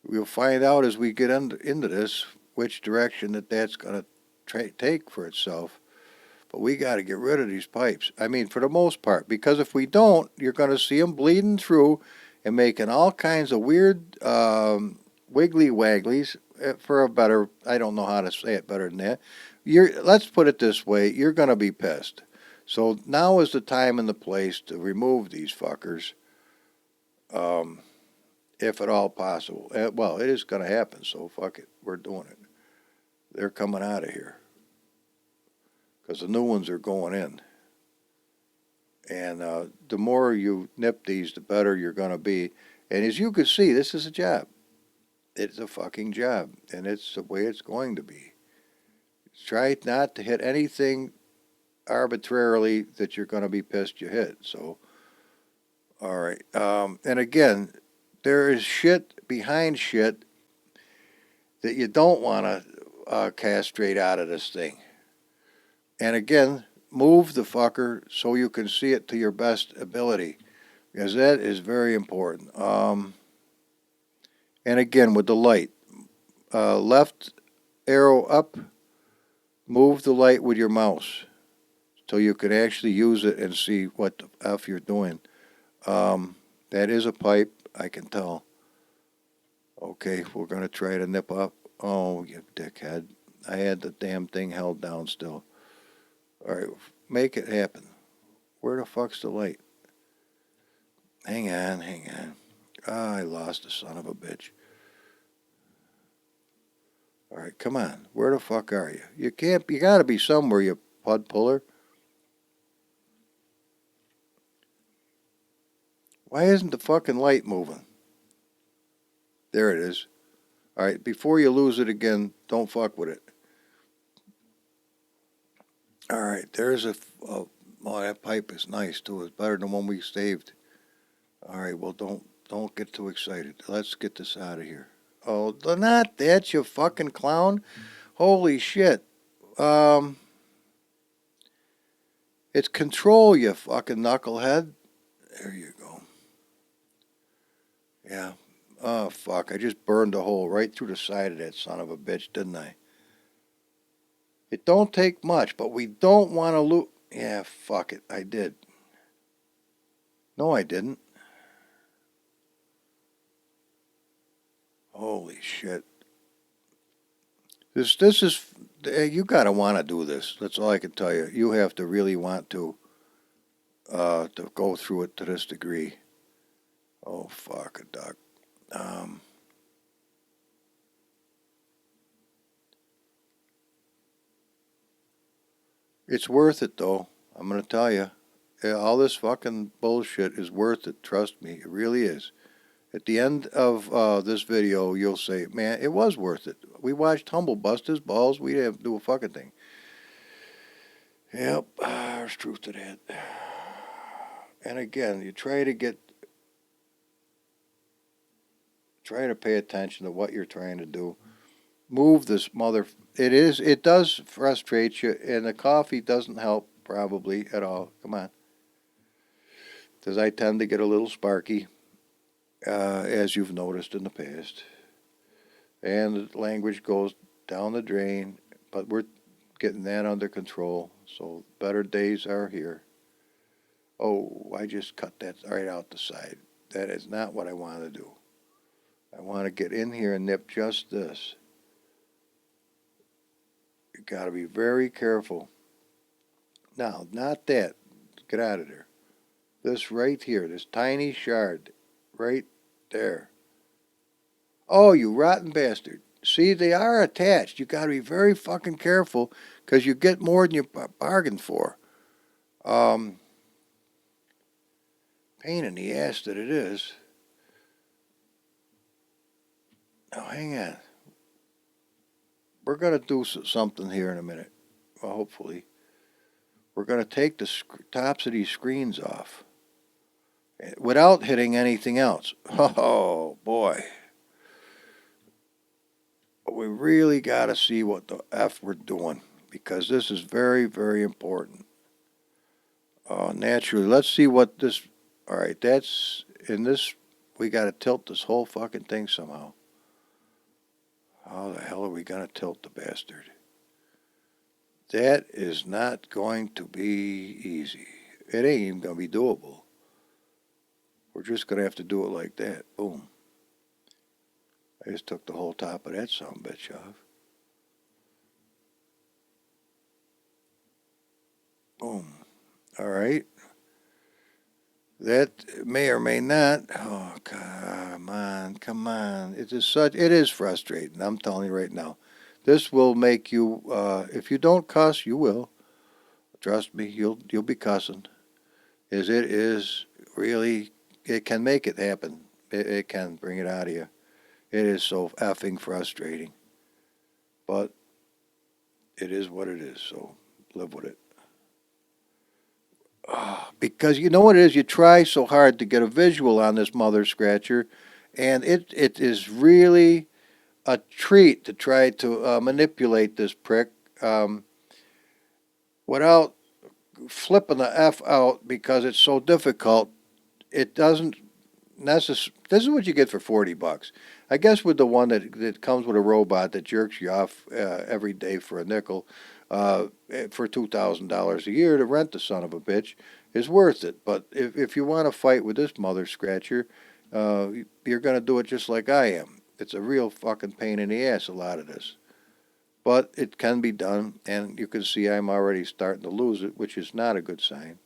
we'll find out as we get into this which direction that's going to take for itself. But we got to get rid of these pipes. I mean, for the most part. Because if we don't, you're going to see them bleeding through and making all kinds of weird wiggly wagglies, for a better, I don't know how to say it better than that. Let's put it this way, you're going to be pissed. So now is the time and the place to remove these fuckers, if at all possible. Well, it is going to happen, so fuck it, we're doing it. They're coming out of here because the new ones are going in. And the more you nip these, the better you're going to be. And as you can see, this is a job. It's a fucking job, and it's the way it's going to be. Try not to hit anything arbitrarily that you're going to be pissed you hit. So, all right. And again, there is shit behind shit that you don't want to castrate out of this thing. And again, move the fucker so you can see it to your best ability, because that is very important. And again, with the light, left arrow up, move the light with your mouse so you can actually use it and see what the F you're doing. That is a pipe, I can tell. Okay, we're going to try to nip up. Oh, you dickhead. I had the damn thing held down still. All right, make it happen. Where the fuck's the light? Hang on. I lost the son of a bitch. All right, come on. Where the fuck are you? You gotta be somewhere, you pud puller. Why isn't the fucking light moving? There it is. All right, before you lose it again, don't fuck with it. All right, there's oh, that pipe is nice too. It's better than the one we saved. All right, well, don't get too excited. Let's get this out of here. Oh, not that, you fucking clown. Holy shit. It's control, you fucking knucklehead. There you go. Yeah. Oh, fuck. I just burned a hole right through the side of that son of a bitch, didn't I? It don't take much, but we don't want to lose. Yeah, fuck it. I did. No, I didn't. Holy shit. This is, you gotta want to do this. That's all I can tell you. You have to really want to go through it to this degree. Oh, fuck a duck. It's worth it, though. I'm going to tell you. All this fucking bullshit is worth it. Trust me. It really is. At the end of this video, you'll say, man, it was worth it. We watched Humble bust his balls. We didn't have to do a fucking thing. Yep, there's truth to that. And again, you try to pay attention to what you're trying to do. Move this it does frustrate you, and the coffee doesn't help probably at all. Come on. Because I tend to get a little sparky, as you've noticed in the past. And the language goes down the drain, but we're getting that under control, so better days are here. Oh, I just cut that right out the side. That is not what I want to do. I want to get in here and nip just this. You got to be very careful. Now, not that. Get out of there. This right here, this tiny shard, right there. Oh, you rotten bastard. See, they are attached. You got to be very fucking careful because you get more than you bargained for. Pain in the ass that it is. Now, hang on. We're going to do something here in a minute. Well, hopefully. We're going to take the tops of these screens off without hitting anything else. Oh, boy. We really got to see what the F we're doing because this is very, very important. Naturally, let's see what this... All right, that's... In this, we got to tilt this whole fucking thing somehow. How the hell are we going to tilt the bastard? That is not going to be easy. It ain't even going to be doable. We're just going to have to do it like that. Boom. I just took the whole top of that sumbitch off. Boom. All right. That may or may not. Oh, come on. It is frustrating. I'm telling you right now. This will make you, if you don't cuss, you will. Trust me, you'll be cussing. It is really, it can make it happen. It can bring it out of you. It is so effing frustrating. But it is what it is, so live with it. Because you know what it is? You try so hard to get a visual on this mother scratcher, and it is really a treat to try to manipulate this prick without flipping the F out because it's so difficult. It doesn't necessarily... This is what you get for $40. I guess with the one that comes with a robot that jerks you off every day for a nickel, for $2,000 a year to rent the son of a bitch is worth it. But if you want to fight with this mother scratcher, you're going to do it just like I am. It's a real fucking pain in the ass, a lot of this. But it can be done, and you can see I'm already starting to lose it, which is not a good sign.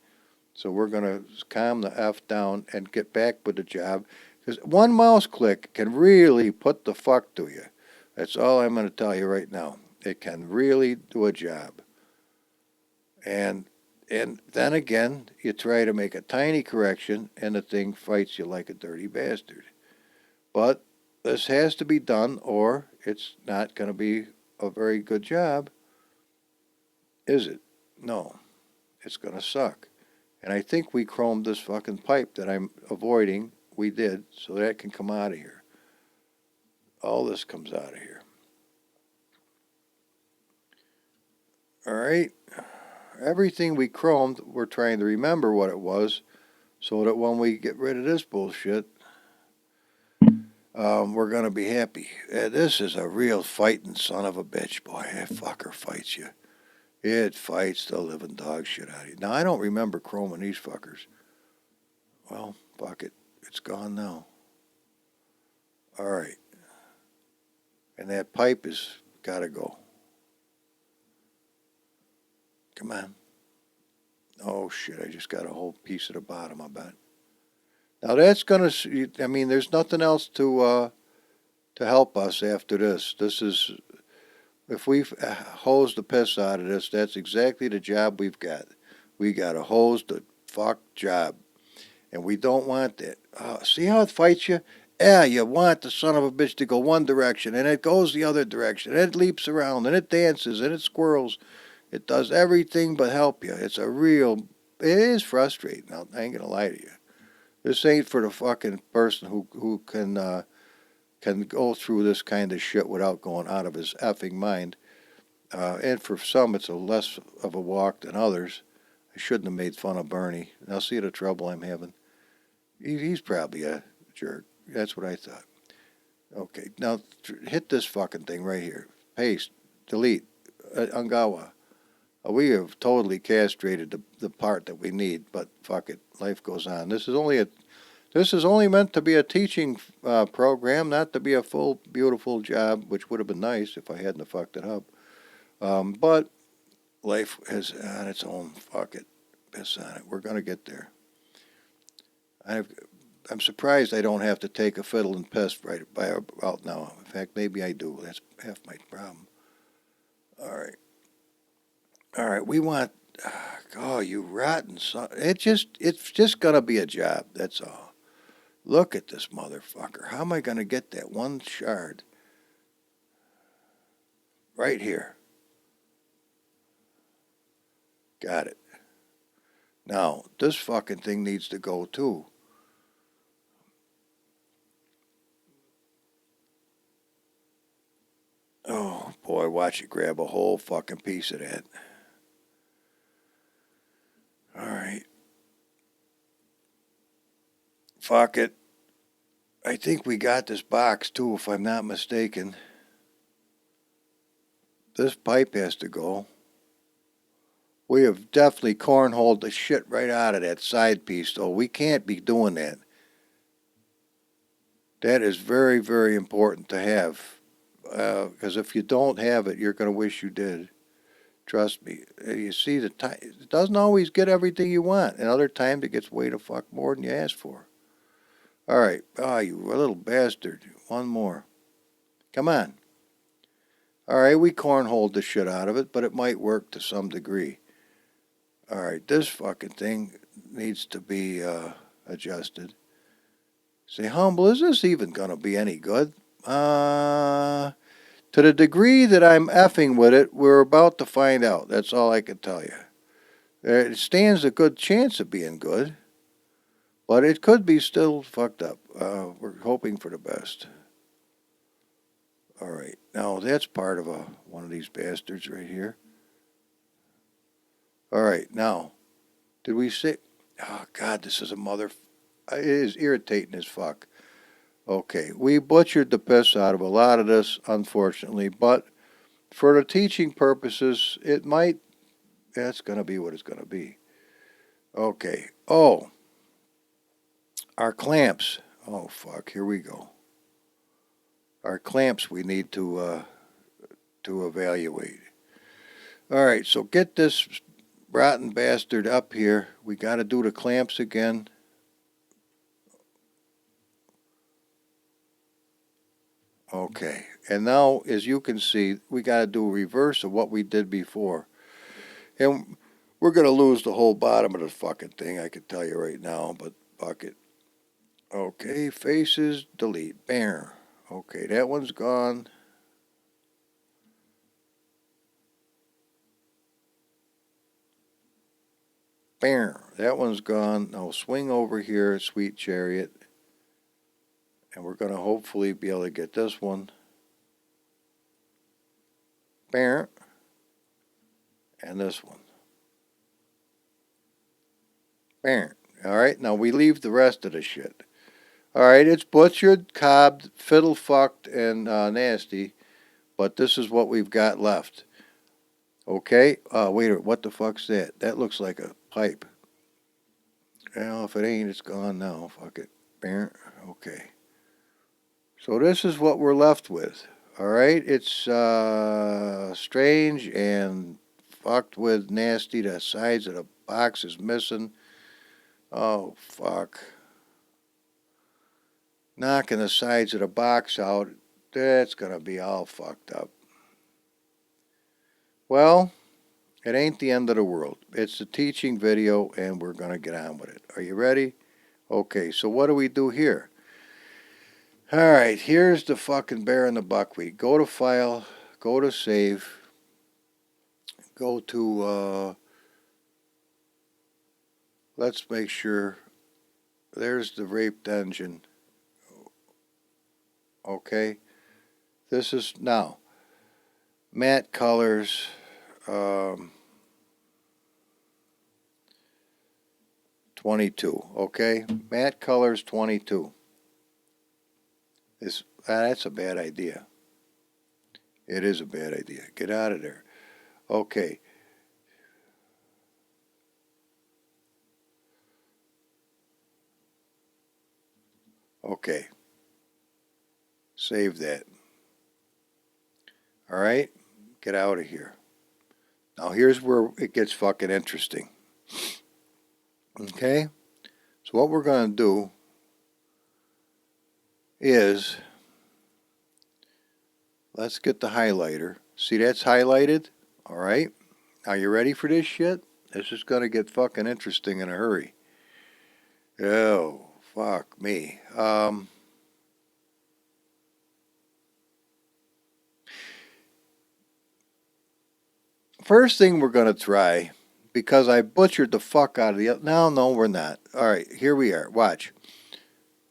So we're going to calm the F down and get back with the job. Because one mouse click can really put the fuck to you. That's all I'm going to tell you right now. It can really do a job. And then again, you try to make a tiny correction, and the thing fights you like a dirty bastard. But this has to be done, or it's not going to be a very good job. Is it? No. It's going to suck. And I think we chromed this fucking pipe that I'm avoiding. We did, so that can come out of here. All this comes out of here. All right. Everything we chromed, we're trying to remember what it was, so that when we get rid of this bullshit, we're going to be happy. This is a real fighting son of a bitch, boy. That fucker fights you. It fights the living dog shit out of you. Now, I don't remember chroming these fuckers. Well, fuck it. It's gone now. All right. And that pipe has got to go. Come on. Oh, shit. I just got a whole piece of the bottom, I bet. Now, that's going to... I mean, there's nothing else to help us after this. This is... If we hose the piss out of this, that's exactly the job we've got. We got to hose the fuck job. And we don't want that. See how it fights you? Yeah, you want the son of a bitch to go one direction, and it goes the other direction, and it leaps around, and it dances, and it squirrels. It does everything but help you. It's a real... It is frustrating. I ain't going to lie to you. This ain't for the fucking person who can go through this kind of shit without going out of his effing mind. And for some, it's a less of a walk than others. I shouldn't have made fun of Bernie. Now see the trouble I'm having. He's probably a jerk. That's what I thought. Okay, now hit this fucking thing right here. Paste, delete, Angawa. We have totally castrated the part that we need, but fuck it, life goes on. This is only meant to be a teaching program, not to be a full, beautiful job, which would have been nice if I hadn't fucked it up. But life is on its own. Fuck it. Piss on it. We're going to get there. I'm surprised I don't have to take a fiddle and piss right by about now. In fact, maybe I do. That's half my problem. All right. We want... Oh, you rotten son. It's just going to be a job. That's all. Look at this motherfucker. How am I going to get that one shard? Right here. Got it. Now, this fucking thing needs to go too. Oh, boy, watch it grab a whole fucking piece of that. All right. Fuck it. I think we got this box too, if I'm not mistaken. This pipe has to go. We have definitely cornholed the shit right out of that side piece, though. We can't be doing that. That is very, very important to have. Because if you don't have it, you're going to wish you did. Trust me. You see, it doesn't always get everything you want. And other times it gets way the fuck more than you asked for. All right. Oh, you little bastard. One more. Come on. All right, we cornholed the shit out of it, but it might work to some degree. All right, this fucking thing needs to be adjusted. Say, Humble, is this even going to be any good? To the degree that I'm effing with it, we're about to find out. That's all I can tell you. It stands a good chance of being good, but it could be still fucked up. We're hoping for the best. All right, now that's part of one of these bastards right here. All right, now, did we say... Oh, God, this is a mother... It is irritating as fuck. Okay, we butchered the piss out of a lot of this, unfortunately, but for the teaching purposes, it might... That's going to be what it's going to be. Okay. Oh, our clamps. Oh, fuck, here we go. Our clamps we need to evaluate. All right, so get this rotten bastard up here. We got to do the clamps again. Okay, and now, as you can see, we got to do a reverse of what we did before. And we're going to lose the whole bottom of the fucking thing, I can tell you right now, but fuck it. Okay, faces, delete, bam. Okay, that one's gone. Bam, that one's gone. Now swing over here, sweet chariot. And we're going to hopefully be able to get this one. Bam. And this one. Bam. All right, now we leave the rest of the shit. All right, it's butchered, cobbed, fiddle fucked, and nasty. But this is what we've got left. Okay. Wait a minute. What the fuck's that? That looks like a pipe. Well, if it ain't, it's gone now. Fuck it. Okay. So this is what we're left with. All right. It's strange and fucked with nasty. The sides of the box is missing. Oh, fuck. Knocking the sides of the box out. That's going to be all fucked up. Well, it ain't the end of the world. It's a teaching video, and we're going to get on with it. Are you ready? Okay, so what do we do here? All right, here's the fucking bear and the buckwheat. Go to File, go to Save, go to, let's make sure, there's the raped engine. Okay, this is, now, matte colors, 22, okay? Matte colors 22. That's a bad idea. It is a bad idea. Get out of there. Okay. Okay. Save that. All right? Get out of here. Now here's where it gets fucking interesting. Okay? So what we're going to do is, let's get the highlighter. See, that's highlighted? All right? Are you ready for this shit? This is going to get fucking interesting in a hurry. Oh, fuck me. First thing we're going to try, because I butchered the fuck out of the... No, we're not. All right, here we are. Watch.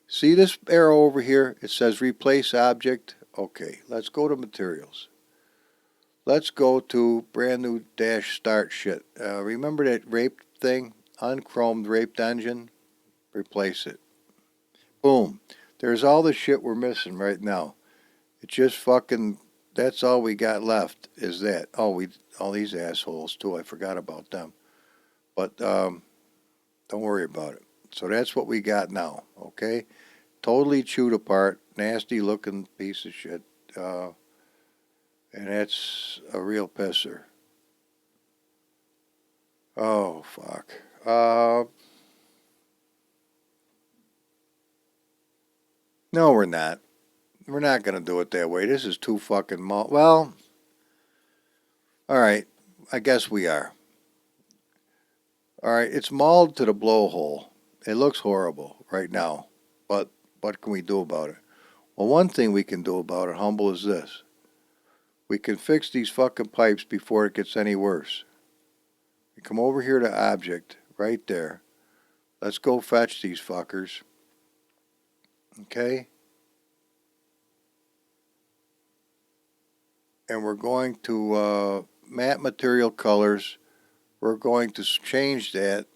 See this arrow over here? It says replace object. Okay, let's go to materials. Let's go to brand new dash start shit. Remember that rape thing? Unchromed raped engine? Replace it. Boom. There's all the shit we're missing right now. It just fucking... That's all we got left is that. Oh, all these assholes too. I forgot about them. But don't worry about it. So that's what we got now. Okay, totally chewed apart, nasty looking piece of shit, and that's a real pisser. Oh fuck. No, we're not. We're not gonna do it that way. This is too fucking well. All right. I guess we are. All right, it's mauled to the blowhole. It looks horrible right now, but what can we do about it? Well, one thing we can do about it, humble, is this. We can fix these fucking pipes before it gets any worse. We come over here to object, right there. Let's go fetch these fuckers. Okay? And we're going to matte material colors. We're going to change that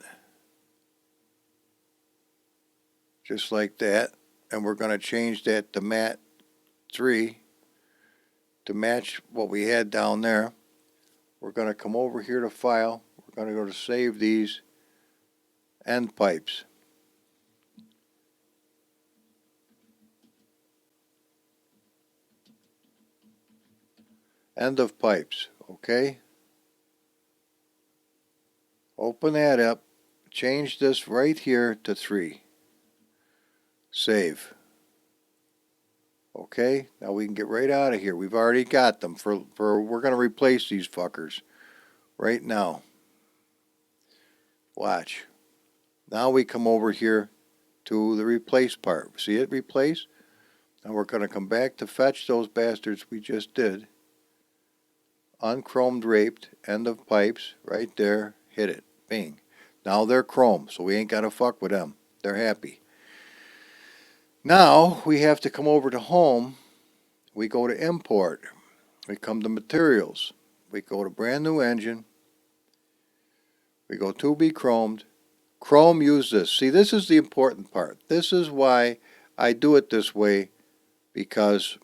just like that. And we're going to change that to matte 3 to match what we had down there. We're going to come over here to File. We're going to go to Save These End Pipes. End of pipes. Okay? Open that up. Change this right here to 3. Save. Okay, now we can get right out of here. We've already got them. We're going to replace these fuckers right now. Watch. Now we come over here to the replace part. See it? Replace? Now we're going to come back to fetch those bastards we just did. Unchromed raped. End of pipes. Right there. Hit it. Bing. Now they're chrome, so we ain't got to fuck with them. They're happy. Now we have to come over to home. We go to import. We come to materials. We go to brand new engine. We go to be chromed. Chrome use this. See, this is the important part. This is why I do it this way, because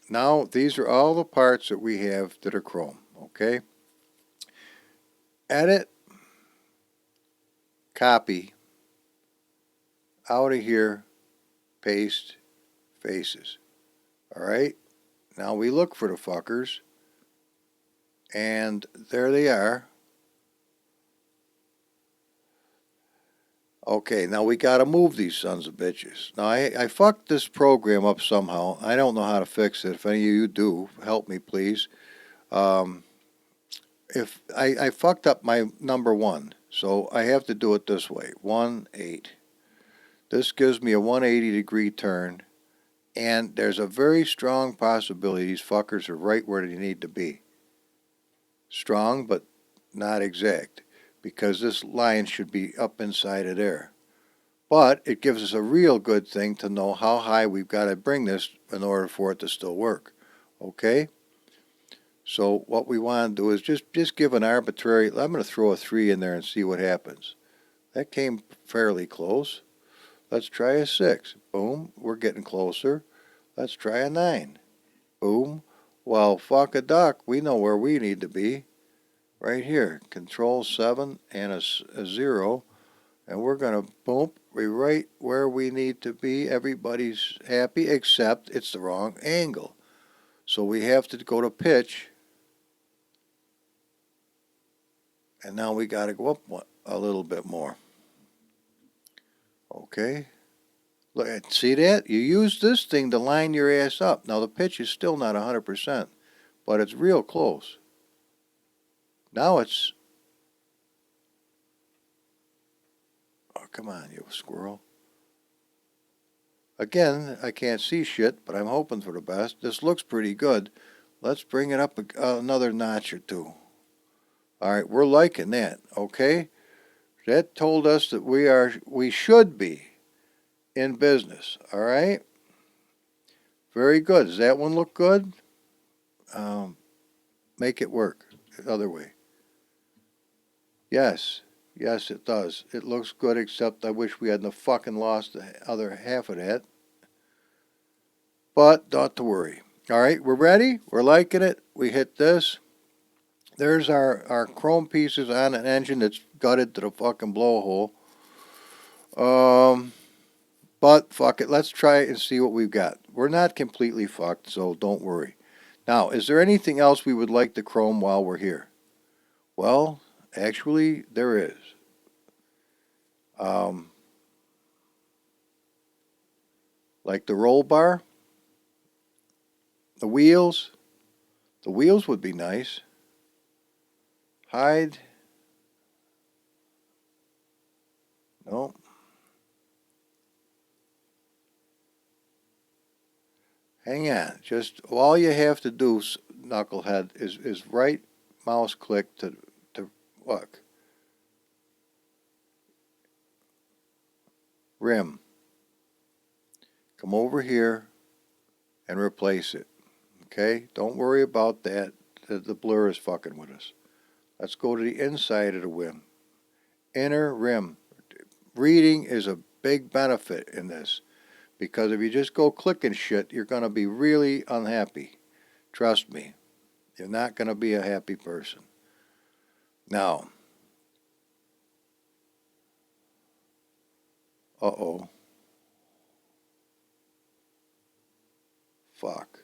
now these are all the parts that we have that are chrome. Okay? edit, copy, out of here, paste, faces. Alright, now we look for the fuckers, and there they are. Okay, now we gotta move these sons of bitches. Now I fucked this program up somehow. I don't know how to fix it. If any of you do, help me please. If I fucked up my number 1, so I have to do it this way. 1, 8. This gives me a 180-degree turn, and there's a very strong possibility these fuckers are right where they need to be. Strong, but not exact, because this line should be up inside of there. But it gives us a real good thing to know how high we've got to bring this in order for it to still work. Okay? So what we want to do is just give an arbitrary, I'm going to throw a 3 in there and see what happens. That came fairly close. Let's try a 6. Boom, we're getting closer. Let's try a 9. Boom. Well, fuck a duck, we know where we need to be. Right here. Control 7 and a 0. And we're going to, boom, we're right where we need to be. Everybody's happy, except it's the wrong angle. So we have to go to pitch. And now we got to go up a little bit more. Okay. Look, see that? You use this thing to line your ass up. Now the pitch is still not 100%, but it's real close. Now it's... Oh, come on, you squirrel. Again, I can't see shit, but I'm hoping for the best. This looks pretty good. Let's bring it up another notch or 2. All right, we're liking that, okay? That told us that we should be in business, all right? Very good. Does that one look good? Make it work the other way. Yes, yes it does. It looks good, except I wish we hadn't fucking lost the other half of that. But not to worry. All right, we're ready. We're liking it. We hit this. There's our chrome pieces on an engine that's gutted to the fucking blowhole. But fuck it. Let's try it and see what we've got. We're not completely fucked, so don't worry. Now, is there anything else we would like to chrome while we're here? Well, actually, there is. Like the roll bar, the wheels. The wheels would be nice. Hide. No. Hang on. Just all you have to do, knucklehead, is right mouse click to look. Rim. Come over here and replace it. Okay? Don't worry about that. The blur is fucking with us. Let's go to the inside of the rim. Inner rim. Reading is a big benefit in this, because if you just go clicking shit, you're going to be really unhappy. Trust me. You're not going to be a happy person. Now. Uh-oh. Fuck.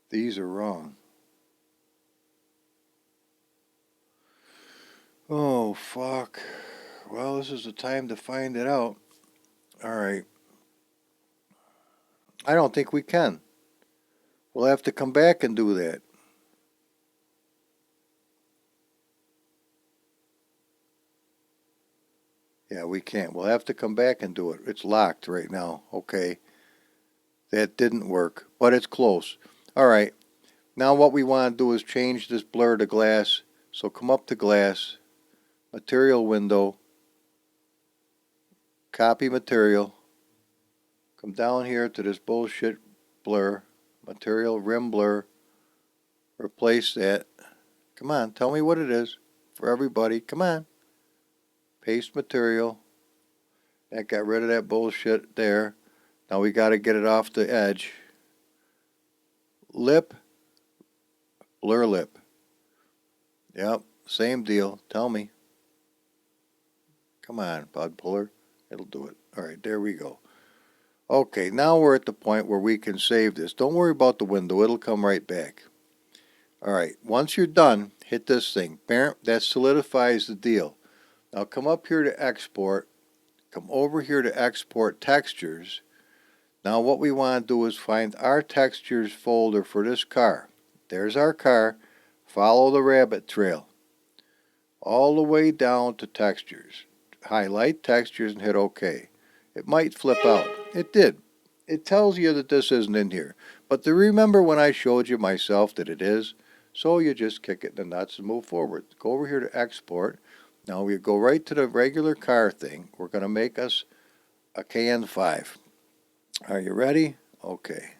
These are wrong. Oh, fuck. Well, this is the time to find it out. Alright. I don't think we can. We'll have to come back and do that. Yeah, we can't. We'll have to come back and do it. It's locked right now. Okay. That didn't work, but it's close. Alright. Now what we want to do is change this blur to glass. So come up to glass. Material window. Copy material. Come down here to this bullshit blur. Material rim blur. Replace that. Come on, tell me what it is for everybody. Come on. Paste material. That got rid of that bullshit there. Now we got to get it off the edge. Lip. Blur lip. Yep. Same deal. Tell me. Come on, bud puller. It'll do it. All right, there we go. Okay, now we're at the point where we can save this. Don't worry about the window. It'll come right back. All right, once you're done, hit this thing. Bam, that solidifies the deal. Now come up here to export. Come over here to export textures. Now what we want to do is find our textures folder for this car. There's our car. Follow the rabbit trail all the way down to textures. Highlight textures and hit OK. It might flip out. It did. It tells you that this isn't in here. But do you remember when I showed you myself that it is? So you just kick it in the nuts and move forward. Go over here to export. Now we go right to the regular car thing. We're going to make us a KN5. Are you ready? Okay.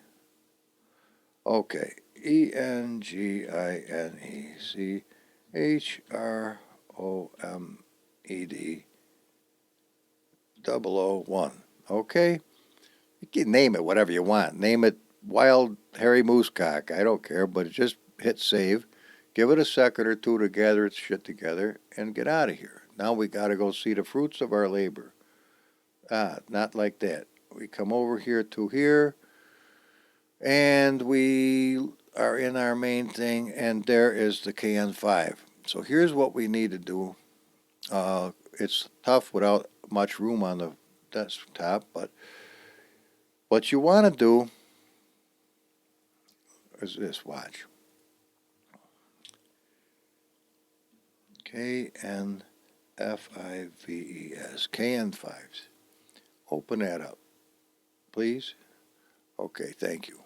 Okay. ENGINECHROMED 001. You can name it whatever you want. Name it Wild Hairy Moosecock. I don't care, but just hit save. Give it a second or two to gather its shit together and get out of here. Now we got to go see the fruits of our labor. Not like that. We come over here to here, and we are in our main thing, and there is the KN5. So here's what we need to do. It's tough without much room on the desktop, but what you want to do is this, watch. KN5VES, KN5s. Open that up, please. Okay, thank you.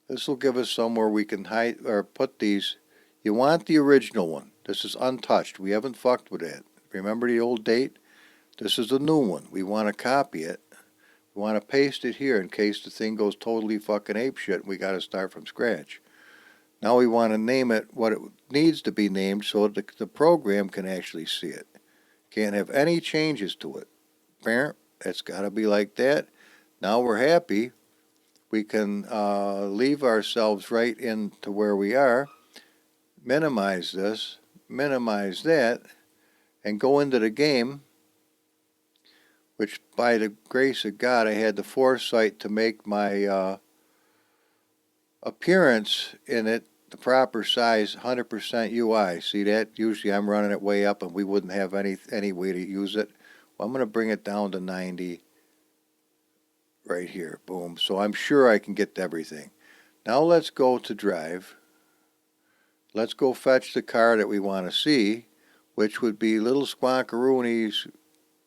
This will give us somewhere we can hide or put these. You want the original one. This is untouched. We haven't fucked with that. Remember the old date? This is the new one. We want to copy it. We want to paste it here in case the thing goes totally fucking apeshit and we got to start from scratch. Now we want to name it what it needs to be named so that the program can actually see it. Can't have any changes to it. It's got to be like that. Now we're happy. We can leave ourselves right into where we are. Minimize this. Minimize that. And go into the game. Which, by the grace of God, I had the foresight to make my appearance in it the proper size, 100% UI. See that? Usually I'm running it way up and we wouldn't have any way to use it. Well, I'm going to bring it down to 90 right here. Boom. So I'm sure I can get to everything. Now let's go to drive. Let's go fetch the car that we want to see, which would be little squonkaroonies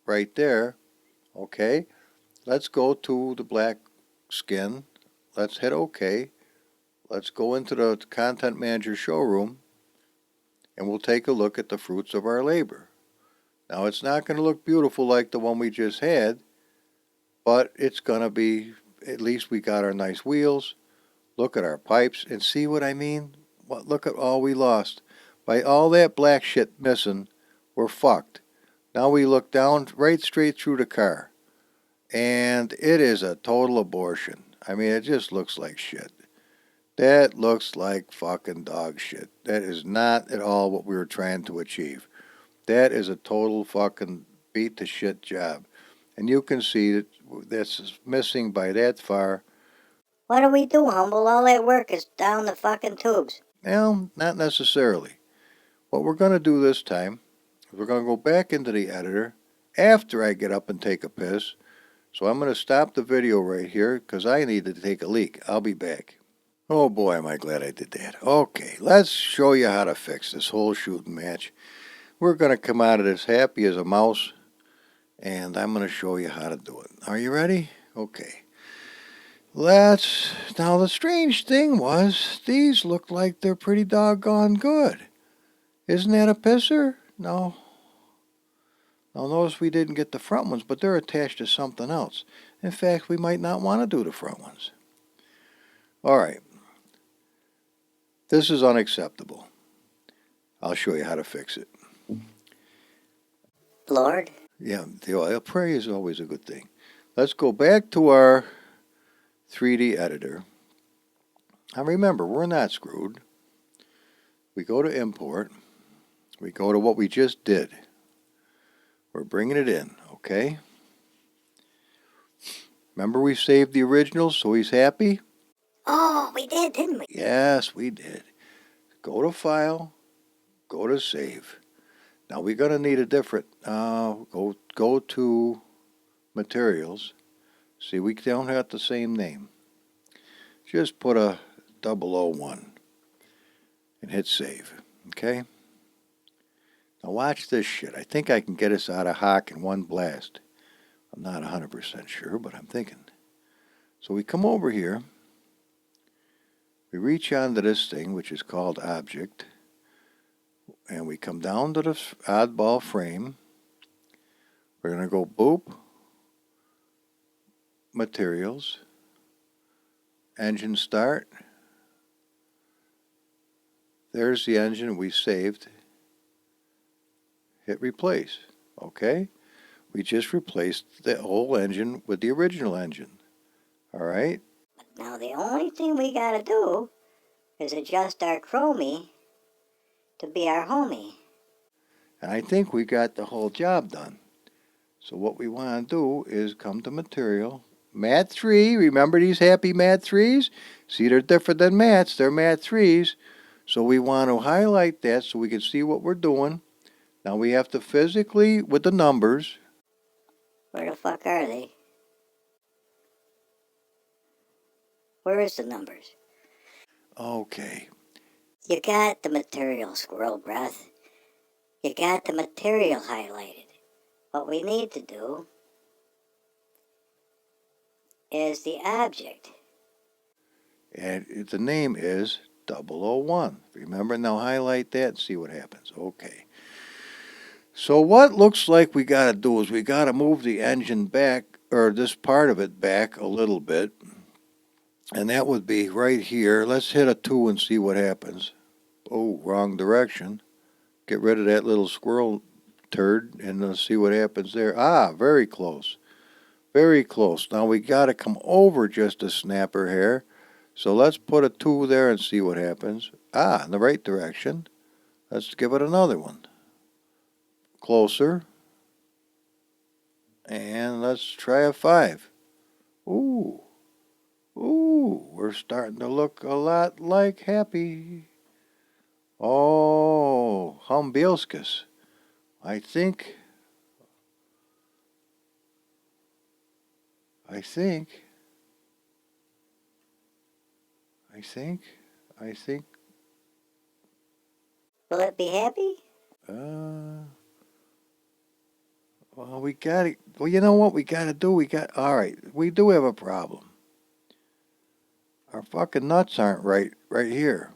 right there. Okay. Let's go to the black skin. Let's hit OK. Let's go into the Content Manager showroom and we'll take a look at the fruits of our labor. Now it's not going to look beautiful like the one we just had, but it's going to be, at least we got our nice wheels. Look at our pipes and see what I mean? Look at all we lost. By all that black shit missing, we're fucked. Now we look down right straight through the car. And it is a total abortion. I mean, it just looks like shit. That looks like fucking dog shit. That is not at all what we were trying to achieve. That is a total fucking beat to shit job. And you can see that that's missing by that far. What do we do, Humble? All that work is down the fucking tubes. Well, not necessarily. What we're going to do this time is we're going to go back into the editor after I get up and take a piss. So I'm going to stop the video right here because I need to take a leak. I'll be back. Oh boy, am I glad I did that. Okay, let's show you how to fix this whole shooting match. We're going to come out of this happy as a mouse, and I'm going to show you how to do it. Are you ready? Okay. Now the strange thing was, these look like they're pretty doggone good. Isn't that a pisser? No. Now notice we didn't get the front ones, but they're attached to something else. In fact, we might not want to do the front ones. All right. This is unacceptable. I'll show you how to fix it. Lord? Yeah, prayer is always a good thing. Let's go back to our 3D editor. Now remember, we're not screwed. We go to import. We go to what we just did. We're bringing it in, okay? Remember we saved the original, so he's happy? Oh, we did, didn't we? Yes, we did. Go to File, go to Save. Now we're going to need a different, go to Materials. See, we don't have the same name. Just put a 001 and hit Save, okay? Now watch this shit. I think I can get us out of hock in one blast. I'm not 100% sure, but I'm thinking. So we come over here. We reach onto this thing, which is called Object. And we come down to the oddball frame. We're going to go Boop, Materials, Engine Start. There's the engine we saved. Hit Replace. Okay? We just replaced the whole engine with the original engine. All right? Now the only thing we gotta do is adjust our chromie to be our homie. And I think we got the whole job done. So what we want to do is come to Material. Mat 3. Remember these happy Mat 3s? See, they're different than mats. They're Mat 3s. So we want to highlight that so we can see what we're doing. Now we have to physically, with the numbers. Where the fuck are they? Where is the numbers? Okay. You got the material, squirrel breath. You got the material highlighted. What we need to do is the object. And the name is 001. Remember, now highlight that and see what happens. Okay. So what looks like we got to do is we got to move the engine back, or this part of it back a little bit. And that would be right here. Let's hit a 2 and see what happens. Oh, wrong direction. Get rid of that little squirrel turd and let's see what happens there. Ah, very close. Very close. Now we got to come over just a snapper hair. So let's put a 2 there and see what happens. Ah, in the right direction. Let's give it another one. Closer. And let's try a 5. Ooh. Ooh, we're starting to look a lot like Happy. Oh, Humbilskus. I think. I think. Will it be happy? Well, we got to. Well, you know what we got to do? All right, we do have a problem. Our fucking nuts aren't right here.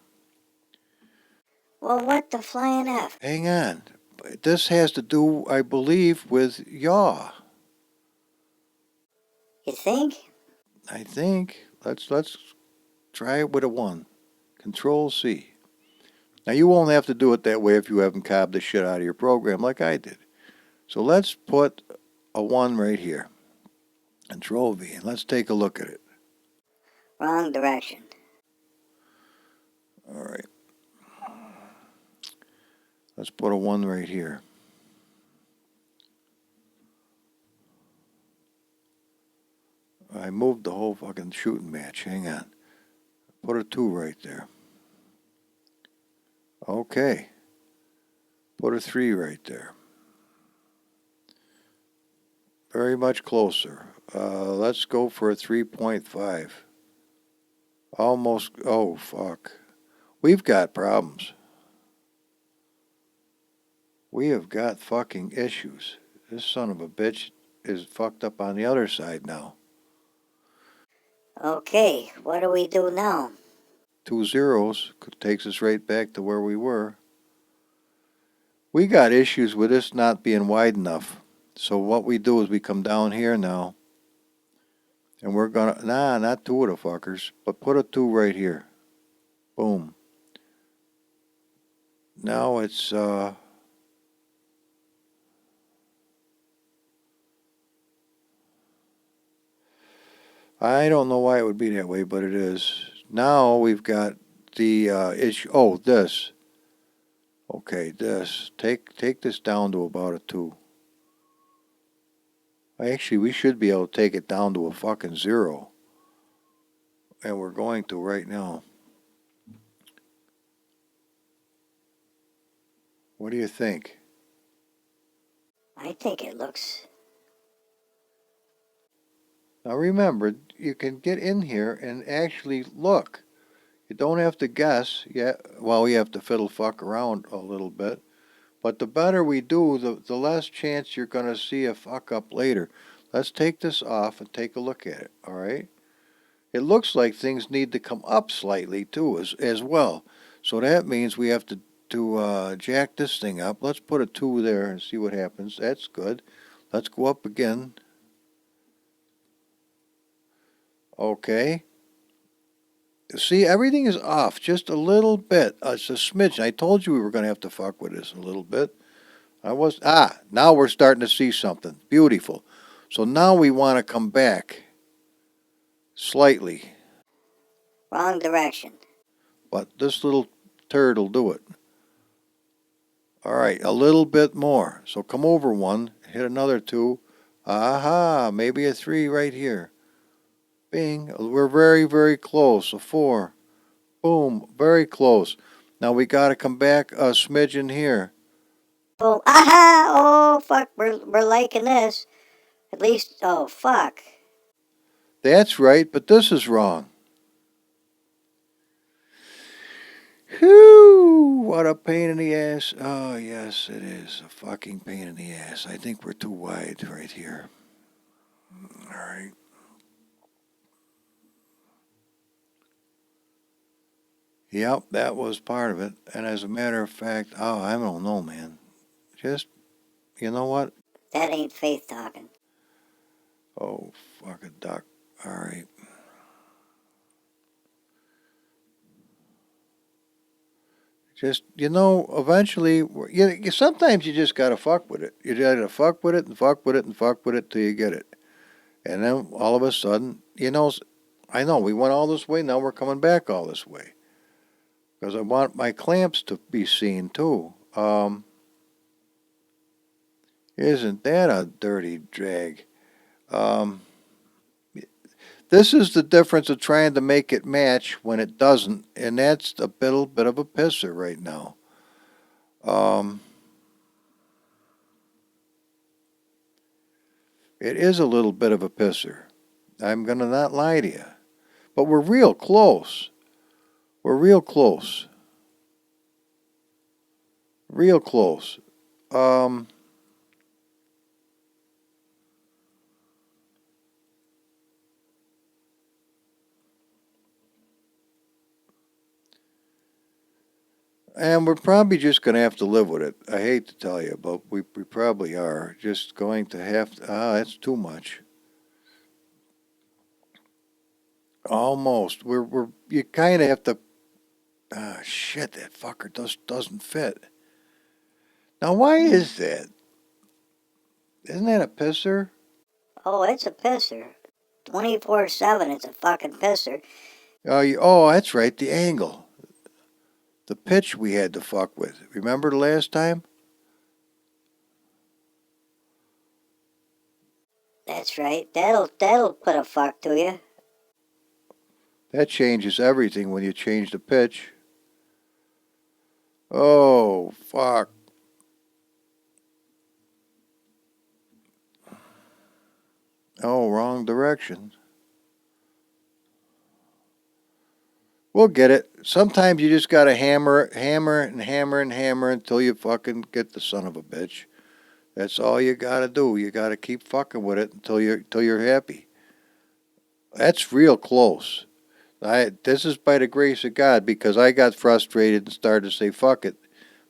Well, what the flying F? Hang on. This has to do, I believe, with yaw. You think? I think. Let's try it with a 1. Control C. Now you won't have to do it that way if you haven't cobbed the shit out of your program like I did. So let's put a 1 right here. Control V, and let's take a look at it. Wrong direction. All right. Let's put a 1 right here. I moved the whole fucking shooting match. Hang on. Put a 2 right there. Okay. Put a 3 right there. Very much closer. Let's go for a 3.5. Almost. Oh, fuck. We've got problems. We have got fucking issues. This son of a bitch is fucked up on the other side now. Okay, what do we do now? 2 zeros takes us right back to where we were. We got issues with this not being wide enough. So what we do is we come down here now. And we're gonna, not 2 of the fuckers, but put a 2 right here. Boom. Now it's, I don't know why it would be that way, but it is. Now we've got the issue. Oh, this. Okay, this. Take this down to about a 2. Actually, we should be able to take it down to a fucking 0. And we're going to right now. What do you think? I think it looks... Now remember, you can get in here and actually look. You don't have to guess yet. Well, we have to fiddle fuck around a little bit. But the better we do, the less chance you're going to see a fuck up later. Let's take this off and take a look at it, all right? It looks like things need to come up slightly too as well. So that means we have to jack this thing up. Let's put a 2 there and see what happens. That's good. Let's go up again. Okay. See, everything is off just a little bit. It's a smidge. I told you we were going to have to fuck with this a little bit. Now we're starting to see something. Beautiful. So now we want to come back slightly. Wrong direction. But this little turd will do it. All right, a little bit more. So come over 1, hit another 2. Aha, maybe a 3 right here. Bing, we're very, very close. A 4. Boom, very close. Now we got to come back a smidgen here. Boom. Aha! Oh, fuck. We're liking this. At least... Oh, fuck. That's right, but this is wrong. Whew, what a pain in the ass. Oh, yes, it is a fucking pain in the ass. I think we're too wide right here. All right. Yep, that was part of it. And as a matter of fact, I don't know, man. Just, you know what? That ain't faith talking. Oh, fuck a duck. All right. Just, eventually, sometimes you just got to fuck with it. You got to fuck with it and fuck with it and fuck with it till you get it. And then all of a sudden, I know, we went all this way, now we're coming back all this way. Because I want my clamps to be seen too. Isn't that a dirty drag? This is the difference of trying to make it match when it doesn't, and that's a little bit of a pisser right now. It is a little bit of a pisser. I'm going to not lie to you. But we're real close. We're real close. Real close. And we're probably just going to have to live with it. I hate to tell you, but we probably are just going to have to. That's too much. Almost. You kind of have to. Shit, that fucker doesn't fit. Now, why is that? Isn't that a pisser? Oh, it's a pisser. 24/7, it's a fucking pisser. That's right, the angle. The pitch we had to fuck with. Remember the last time? That's right. That'll put a fuck to you. That changes everything when you change the pitch. Oh, fuck. Oh, wrong direction. We'll get it. Sometimes you just gotta hammer and hammer and hammer until you fucking get the son of a bitch. That's all you gotta do. You gotta keep fucking with it until you're happy. That's real close. This is by the grace of God because I got frustrated and started to say fuck it.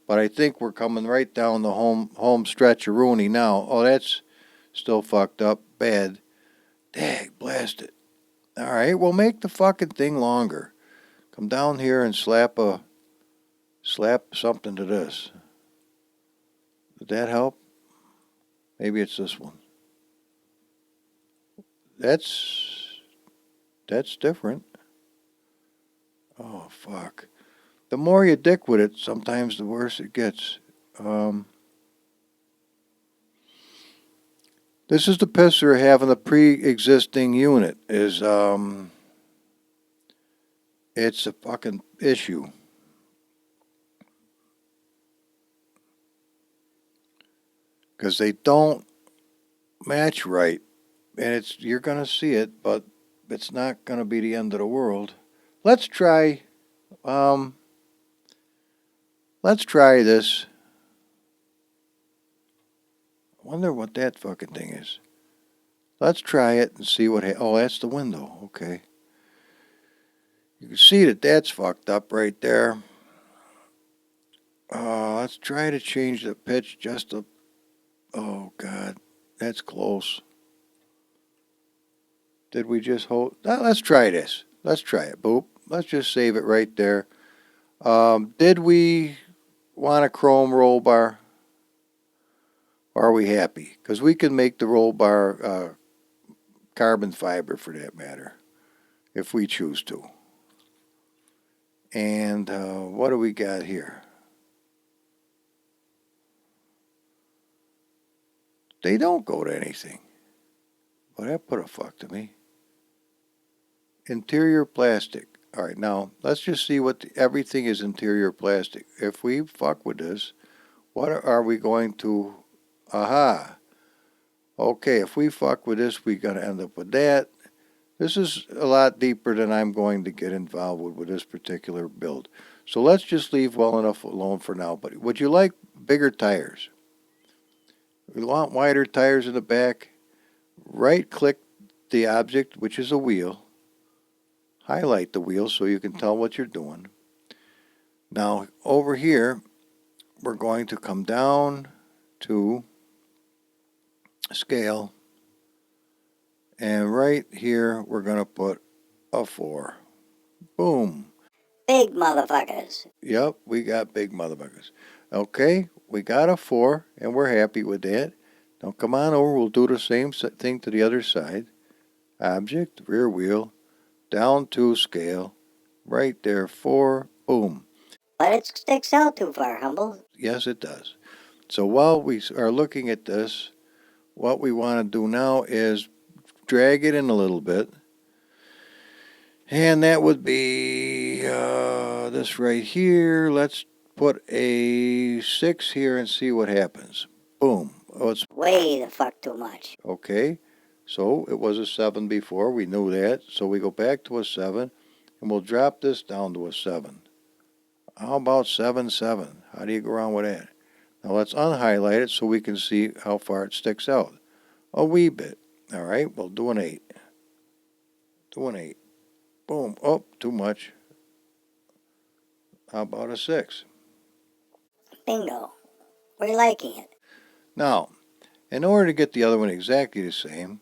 But I think we're coming right down the home stretch of Rooney now. Oh, that's still fucked up. Bad. Dag, blast it. All right, well, make the fucking thing longer. Come down here and slap something to this. Did that help? Maybe it's this one. That's different. Oh, fuck. the more you dick with it, sometimes the worse it gets. This is the pisser having a pre-existing unit. It's a fucking issue. Because they don't match right. And you're gonna see it, but it's not gonna be the end of the world. Let's try um let's try this. I wonder what that fucking thing is. Let's try it and see oh, that's the window. Okay. You can see that that's fucked up right there. Let's try to change the pitch just a. Oh, God. That's close. Did we just hold? Let's try this. Let's try it. Boop. Let's just save it right there. Did we want a chrome roll bar? Or are we happy? Because we can make the roll bar carbon fiber for that matter, if we choose to. And what do we got here? They don't go to anything. Well, that put a fuck to me. Interior plastic. All right, now let's just see what everything is interior plastic. If we fuck with this, what are we going to? Aha. Okay, if we fuck with this, we're going to end up with that. This is a lot deeper than I'm going to get involved with this particular build. So let's just leave well enough alone for now. But would you like bigger tires? We want wider tires in the back. Right click the object, which is a wheel. Highlight the wheel so you can tell what you're doing. Now over here, we're going to come down to scale. And right here, we're going to put a 4. Boom. Big motherfuckers. Yep, we got big motherfuckers. Okay, we got a 4, and we're happy with that. Now come on over, we'll do the same thing to the other side. Object, rear wheel, down to scale. Right there, 4, boom. But it sticks out too far, Humble. Yes, it does. So while we are looking at this, what we want to do now is drag it in a little bit. And that would be this right here. Let's put a 6 here and see what happens. Boom. Oh, it's way the fuck too much. Okay. So it was a 7 before. We knew that. So we go back to a 7. And we'll drop this down to a 7. How about 7, 7? How do you go around with that? Now let's unhighlight it so we can see how far it sticks out. A wee bit. All right. We'll do an 8. Do an 8. Boom. Oh, too much. How about a 6? Bingo. We're liking it. Now, in order to get the other one exactly the same,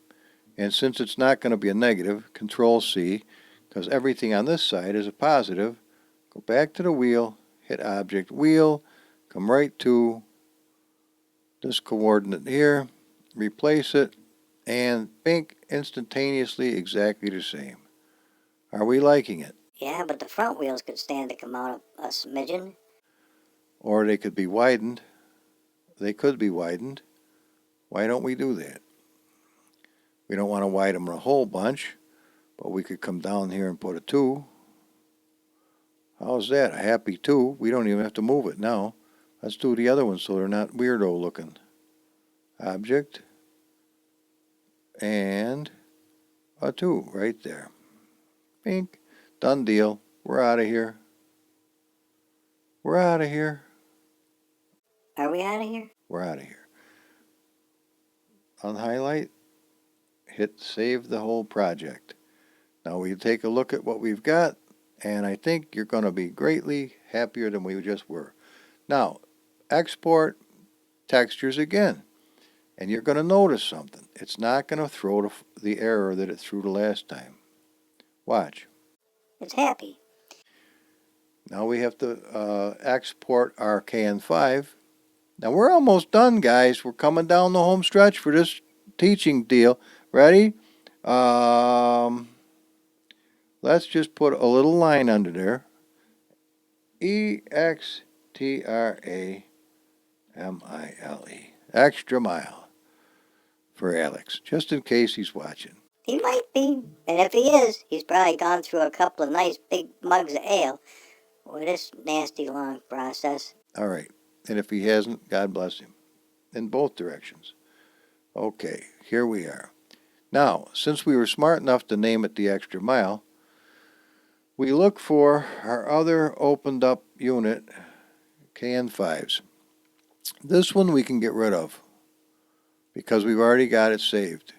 and since it's not going to be a negative, Control C, because everything on this side is a positive, go back to the wheel, hit Object, Wheel, come right to this coordinate here, replace it, and bink, instantaneously exactly the same. Are we liking it? Yeah, but the front wheels could stand to come out a smidgen. Or they could be widened. They could be widened. Why don't we do that? We don't want to widen them a whole bunch, but we could come down here and put a 2. How's that? A happy 2. We don't even have to move it now. Let's do the other one so they're not weirdo looking. Object. And a 2 right there. Bink. Done deal. We're out of here. We're out of here. Are we out of here? We're out of here. Unhighlight. Hit save the whole project. Now we take a look at what we've got, and I think you're going to be greatly happier than we just were. Now, export textures again, and you're going to notice something. It's not going to throw the error that it threw the last time. Watch. It's happy. Now we have to export our CAN5. Now we're almost done, guys. We're coming down the home stretch for this teaching deal. Ready? Let's just put a little line under there. EXTRAMILE. Extra mile for Alex, just in case he's watching. He might be, and if he is, he's probably gone through a couple of nice big mugs of ale with this nasty long process. All right. And if he hasn't, God bless him. In both directions. Okay, here we are. Now, since we were smart enough to name it the extra mile, we look for our other opened up unit, KN5s. This one we can get rid of because we've already got it saved.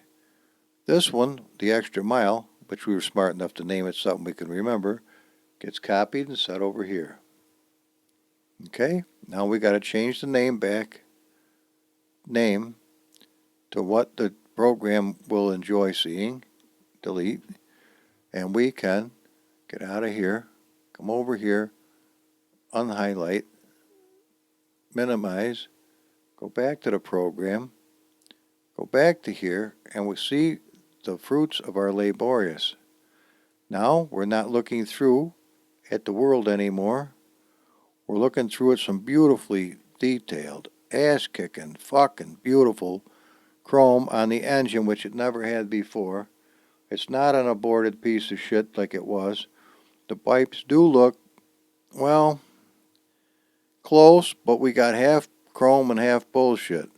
This one, the extra mile, which we were smart enough to name it something we can remember, gets copied and set over here. Okay, now we got to change the name back, to what the program will enjoy seeing, delete, and we can get out of here, come over here, unhighlight, minimize, go back to the program, go back to here, and we see the fruits of our laborious. Now we're not looking through at the world anymore. We're looking through at some beautifully detailed, ass-kicking, fucking beautiful chrome on the engine, which it never had before. It's not an aborted piece of shit like it was. The pipes do look, well, close, but we got half chrome and half bullshit.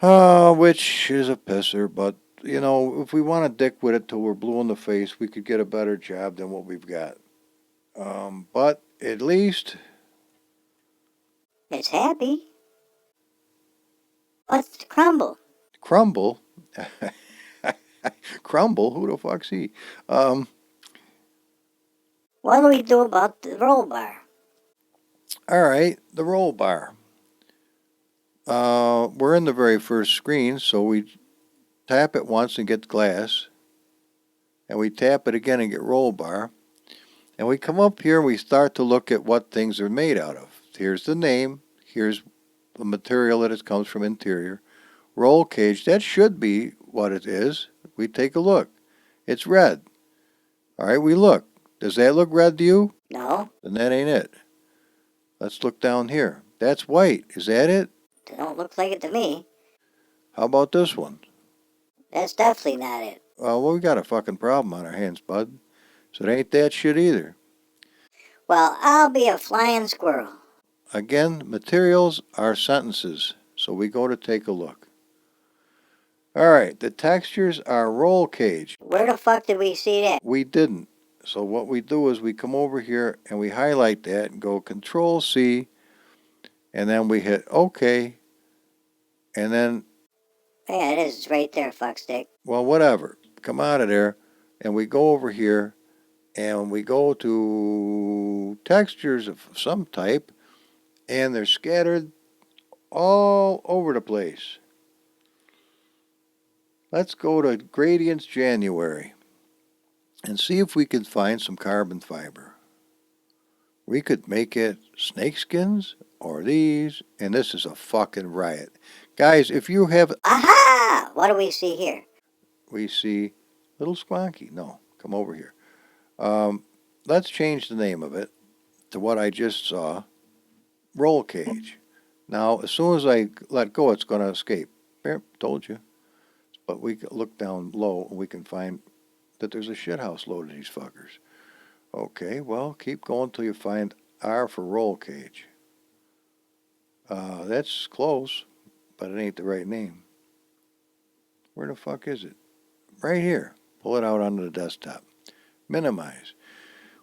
Which is a pisser, but, you know, if we want to dick with it till we're blue in the face, we could get a better job than what we've got. But at least It's happy. What's the crumble? Crumble. Crumble? Who the fuck's he? What do we do about the roll bar? All right, the roll bar. We're in the very first screen, so we tap it once and get glass. And we tap it again and get roll bar. And we come up here and we start to look at what things are made out of. Here's the name. Here's the material that it comes from, interior. Roll cage, that should be what it is. We take a look. It's red. All right, we look. Does that look red to you? No, Then that ain't it. Let's look down here. That's white. Is that it? it don't look like it to me. How about this one? That's definitely not it. Well, we got a fucking problem on our hands, bud. So it ain't that shit either. Well, I'll be a flying squirrel. Again, materials are sentences. So we go to take a look. All right, the textures are roll cage. Where the fuck did we see that? We didn't. So what we do is we come over here and we highlight that and go Control C, and then we hit OK, and then, Yeah, it is. It's right there, fuckstick. well, whatever. Come out of there, and we go over here, and we go to textures of some type, and they're scattered all over the place. Let's go to Gradients January and see if we can find some carbon fiber. We could make it snakeskins or these, and this is a fucking riot. Guys, if you have... Aha! What do we see here? We see Little Squonky. No, come over here. Let's change the name of it to what I just saw. Roll cage. Now, as soon as I let go, it's going to escape. There, told you. But we can look down low and we can find that there's a shithouse load of these fuckers. Okay, well, keep going till you find R for roll cage. That's close, but it ain't the right name. Where the fuck is it? Right here. Pull it out onto the desktop. Minimize.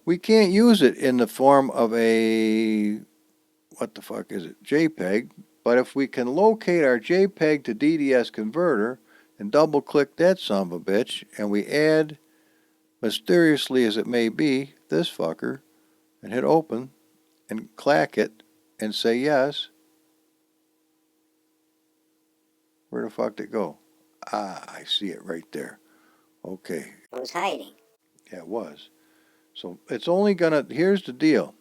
We can't use it in the form of a, what the fuck is it? JPEG. But if we can locate our JPEG to DDS converter and double click that son of a bitch, and we add, mysteriously as it may be, this fucker, and hit open and clack it and say yes. Where the fuck did it go? Ah, I see it right there. Okay. It was hiding. Yeah, it was. So it's only gonna, here's the deal.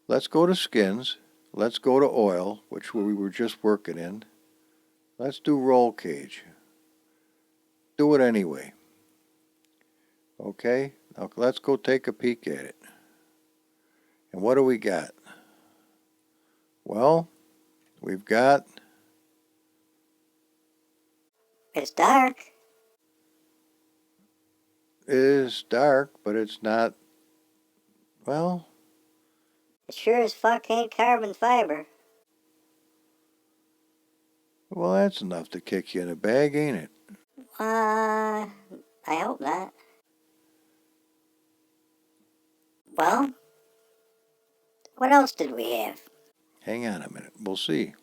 Let's go to skins. Let's go to oil, which we were just working in. Let's do roll cage. Do it anyway. Okay, Now let's go take a peek at it. And what do we got? Well, we've got... It's dark. It is dark, but it's not... Well... It sure as fuck ain't carbon fiber. Well, that's enough to kick you in the bag, ain't it? I hope not. Well, what else did we have? Hang on a minute. We'll see.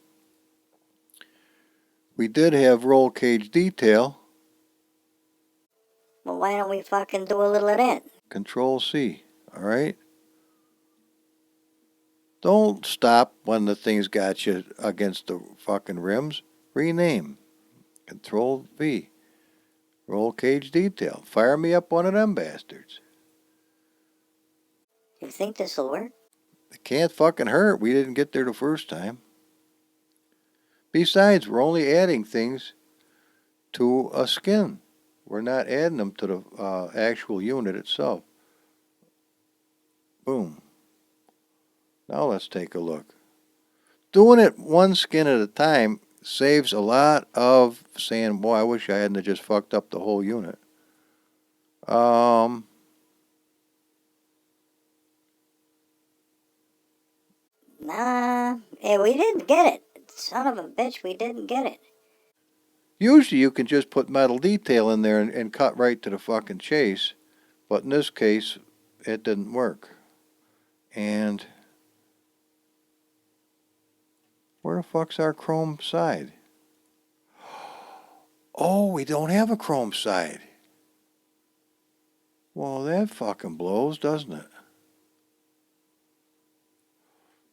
We did have roll cage detail. Well, why don't we fucking do a little of that? Control C. All right? Don't stop when the thing's got you against the fucking rims. Rename. Control V. Roll cage detail. Fire me up one of them bastards. You think this'll work? It can't fucking hurt. We didn't get there the first time. Besides, we're only adding things to a skin. We're not adding them to the actual unit itself. Boom. Now let's take a look. Doing it one skin at a time saves a lot of saying, boy, I wish I hadn't just fucked up the whole unit. Nah, we didn't get it. Son of a bitch, we didn't get it. Usually you can just put metal detail in there and cut right to the fucking chase. But in this case, it didn't work. And where the fuck's our chrome side? Oh, we don't have a chrome side. Well, that fucking blows, doesn't it?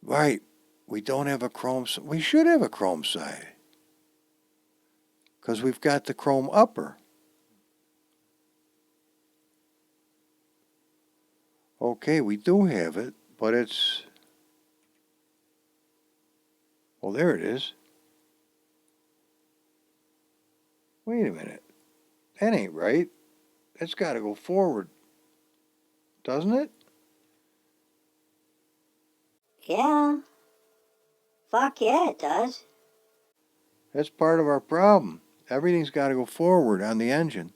Right. We don't have a chrome side. We should have a chrome side. Because we've got the chrome upper. Okay, we do have it, but it's... Well, there it is. Wait a minute. That ain't right. It's got to go forward. Doesn't it? Yeah. Fuck yeah, it does. That's part of our problem. Everything's got to go forward on the engine.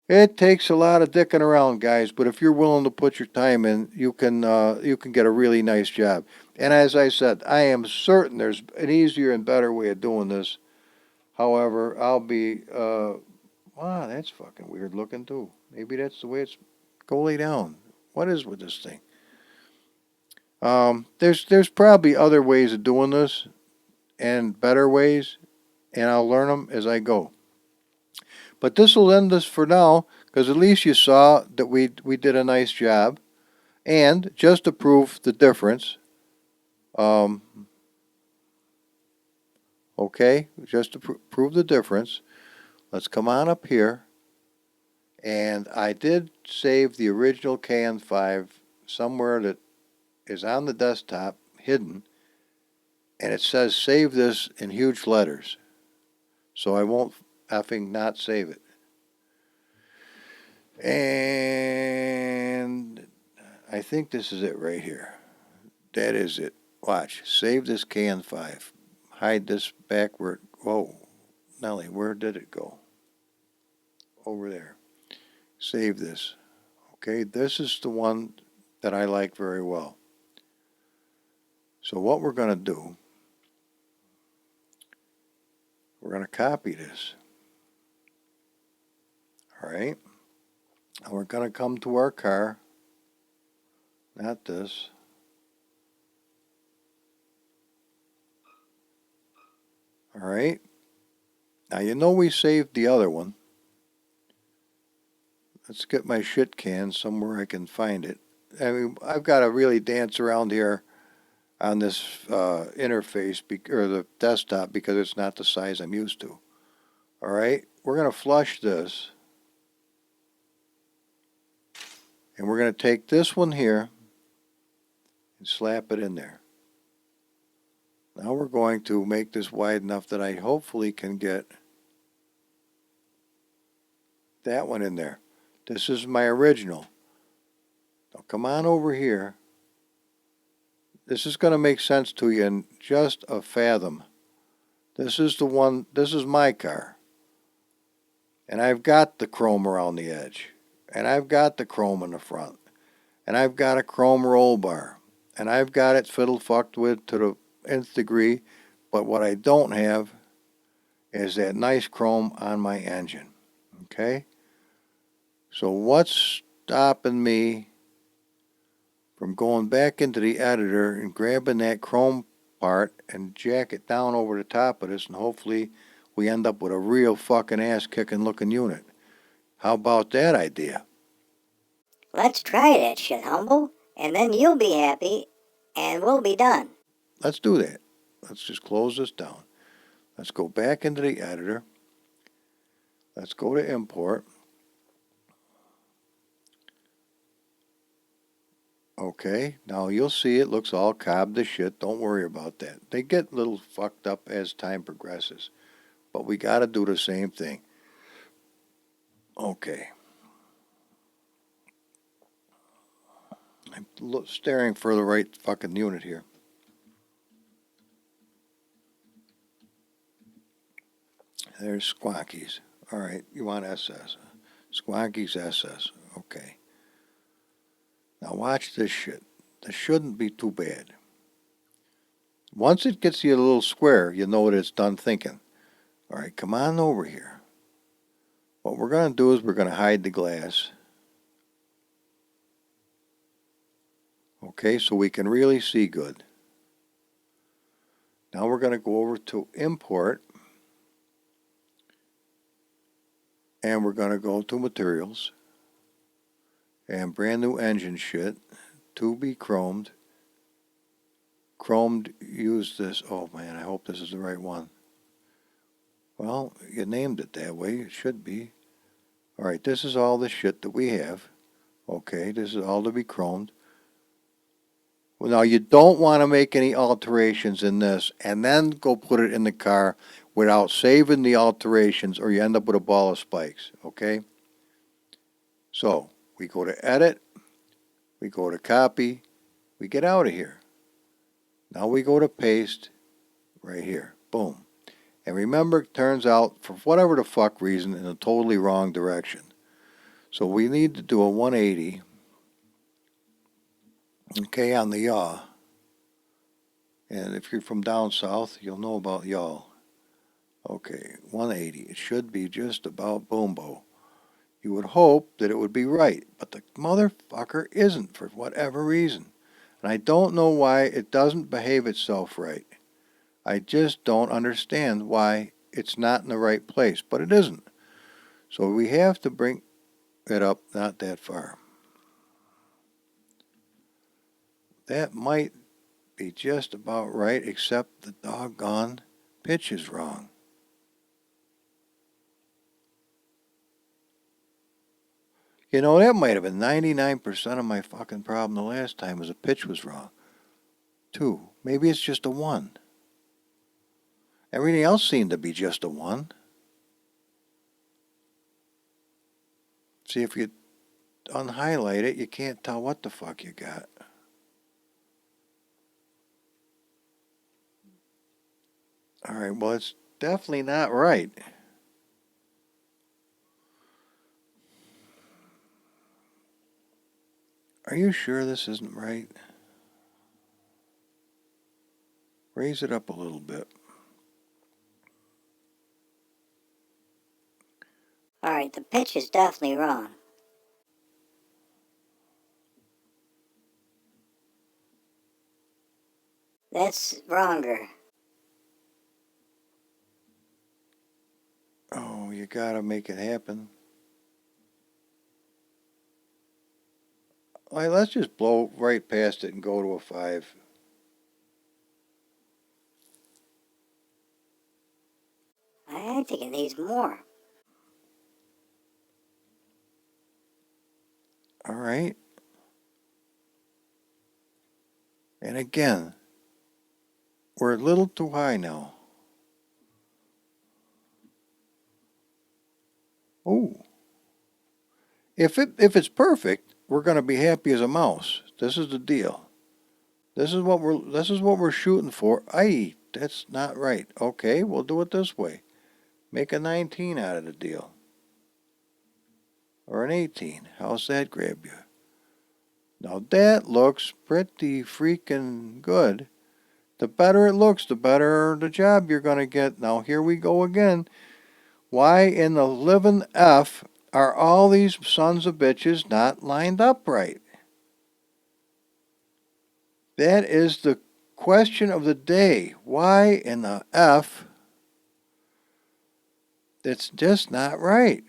It takes a lot of dicking around, guys, but if you're willing to put your time in, you can get a really nice job. And as I said, I am certain there's an easier and better way of doing this. However, I'll be, wow, that's fucking weird looking too. Maybe that's the way it's, go lay down. What is with this thing? There's probably other ways of doing this and better ways, and I'll learn them as I go. But this will end us for now, because at least you saw that we did a nice job. And just to prove the difference, okay, just to prove the difference, let's come on up here. And I did save the original KN5 somewhere that is on the desktop, hidden. And it says save this in huge letters. So I won't effing not save it. And I think this is it right here. That is it. Watch. Save this KN5. Hide this backward. Whoa. Nelly, where did it go? Over there. Save this. Okay, this is the one that I like very well. So what we're going to do, we're going to copy this. All right. And we're going to come to our car. Not this. All right. Now you know we saved the other one. Let's get my shit can somewhere I can find it. I mean, I've got to really dance around here on this interface or the desktop because it's not the size I'm used to. All right. We're going to flush this. And we're going to take this one here and slap it in there. Now we're going to make this wide enough that I hopefully can get that one in there. This is my original. Now come on over here. This is going to make sense to you in just a fathom. This is the one, this is my car. And I've got the chrome around the edge. And I've got the chrome in the front. And I've got a chrome roll bar. And I've got it fiddle fucked with to the nth degree. But what I don't have is that nice chrome on my engine. Okay? So what's stopping me from going back into the editor and grabbing that chrome part and jack it down over the top of this, and hopefully we end up with a real fucking ass-kicking looking unit? How about that idea? Let's try that shit, Humble, and then you'll be happy, and we'll be done. Let's do that. Let's just close this down. Let's go back into the editor. Let's go to import. Okay, now you'll see it looks all cobbed to shit. Don't worry about that. They get a little fucked up as time progresses. But we got to do the same thing. Okay. I'm staring for the right fucking unit here. There's Squonkies. All right, you want SS. Squonkies SS. Okay. Now watch this shit. This shouldn't be too bad. Once it gets you a little square, you know that it's done thinking. All right, come on over here. What we're going to do is we're going to hide the glass. Okay, so we can really see good. Now we're going to go over to import. And we're going to go to materials. And brand new engine shit. To be chromed. Chromed, use this. Oh man, I hope this is the right one. Well, you named it that way. It should be. Alright, this is all the shit that we have. Okay, this is all to be chromed. Well, now you don't want to make any alterations in this and then go put it in the car without saving the alterations, or you end up with a ball of spikes. Okay? So, we go to edit. We go to copy. We get out of here. Now we go to paste right here. Boom. And remember, it turns out, for whatever the fuck reason, in a totally wrong direction. So we need to do a 180. Okay, on the yaw. And if you're from down south, you'll know about yaw. Okay, 180. It should be just about boombo. You would hope that it would be right, but the motherfucker isn't for whatever reason. And I don't know why it doesn't behave itself right. I just don't understand why it's not in the right place, but it isn't. So we have to bring it up not that far. That might be just about right, except the doggone pitch is wrong. You know, that might have been 99% of my fucking problem the last time, was the pitch was wrong. 2. Maybe it's just a 1. Everything else seemed to be just a 1. See, if you unhighlight it, you can't tell what the fuck you got. Alright, well, it's definitely not right. Are you sure this isn't right? Raise it up a little bit. Alright, the pitch is definitely wrong. That's wronger. Oh, you gotta make it happen. All right, let's just blow right past it and go to a 5. I think it needs more. All right. And again, we're a little too high now. Ooh. If it's perfect, we're going to be happy as a mouse. This is the deal. This is what we're shooting for. Aye, that's not right. Okay, we'll do it this way. Make a 19 out of the deal. Or an 18. How's that grab you? Now that looks pretty freaking good. The better it looks, the better the job you're going to get. Now here we go again. Why in the living F are all these sons of bitches not lined up right? That is the question of the day. Why in the F? It's just not right.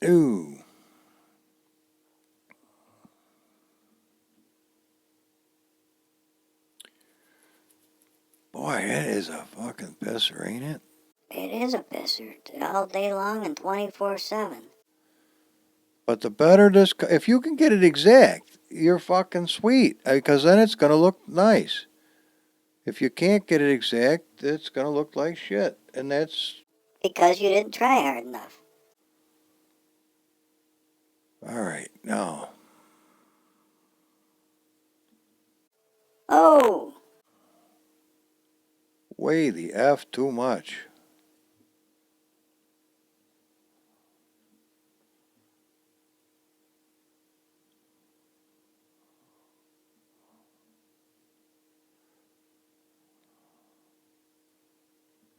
Ooh. Boy, that is a fucking pisser, ain't it? It is a pisser all day long and 24/7. But the better this, if you can get it exact, you're fucking sweet. Because then it's going to look nice. If you can't get it exact, it's going to look like shit. And that's... Because you didn't try hard enough. Alright, now. Oh! Way the F too much.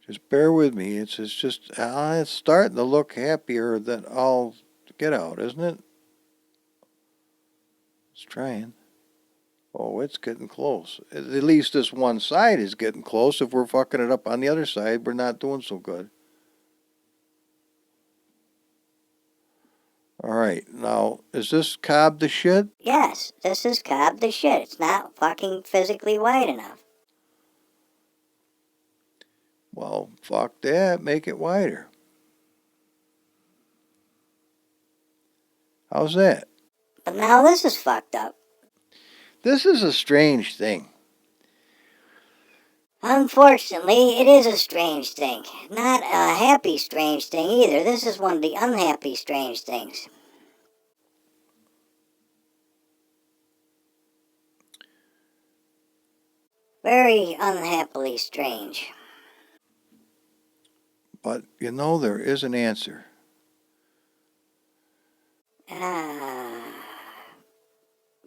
Just bear with me. It's just, it's starting to look happier than all get out, isn't it? It's trying. Oh, it's getting close. At least this one side is getting close. If we're fucking it up on the other side, we're not doing so good. Alright, now, is this cob the shit? Yes, this is cob the shit. It's not fucking physically wide enough. Well, fuck that. Make it wider. How's that? But now this is fucked up. This is a strange thing. Unfortunately, it is a strange thing. Not a happy strange thing either. This is one of the unhappy strange things. Very unhappily strange. But, you know, there is an answer.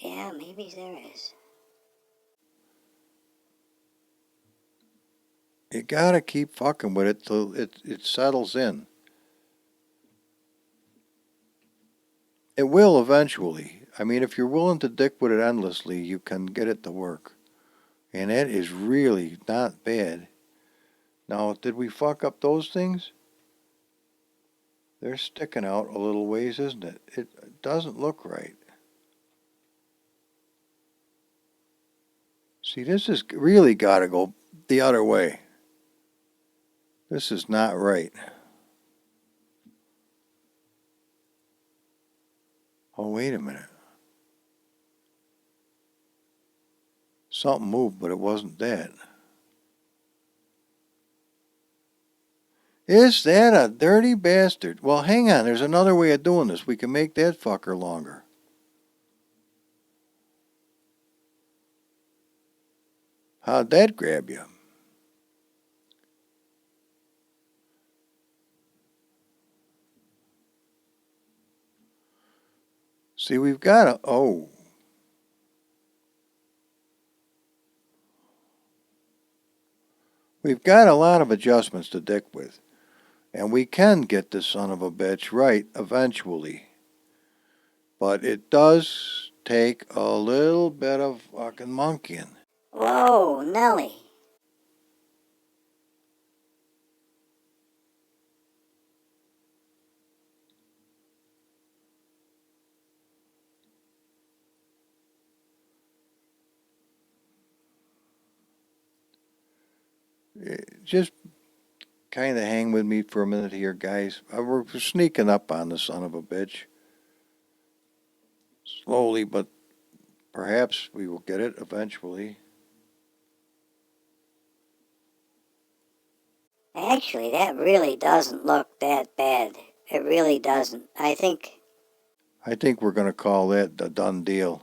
Yeah, maybe there is. You gotta keep fucking with it till it settles in. It will eventually. I mean, if you're willing to dick with it endlessly, you can get it to work. And that is really not bad. Now, did we fuck up those things? They're sticking out a little ways, isn't it? It doesn't look right. See, this has really got to go the other way. This is not right. Oh, wait a minute. Something moved, but it wasn't that. Is that a dirty bastard? Well, hang on. There's another way of doing this. We can make that fucker longer. How'd that grab you? See, we've got a... Oh. We've got a lot of adjustments to dick with. And we can get this son of a bitch right eventually. But it does take a little bit of fucking monkeying. Whoa, Nelly. Just kind of hang with me for a minute here, guys. We're sneaking up on the son of a bitch. Slowly, but perhaps we will get it eventually. Actually, that really doesn't look that bad. It really doesn't. I think we're going to call that the done deal.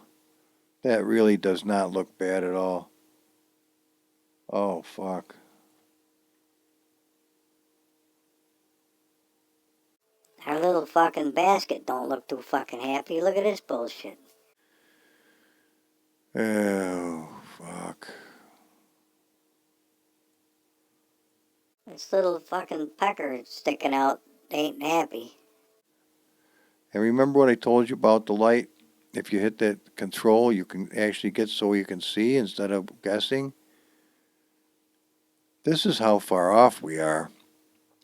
That really does not look bad at all. Oh, fuck. our little fucking basket don't look too fucking happy. Look at this bullshit. Oh, fuck. This little fucking pecker sticking out ain't happy. And remember what I told you about the light? If you hit that control, you can actually get so you can see instead of guessing. This is how far off we are.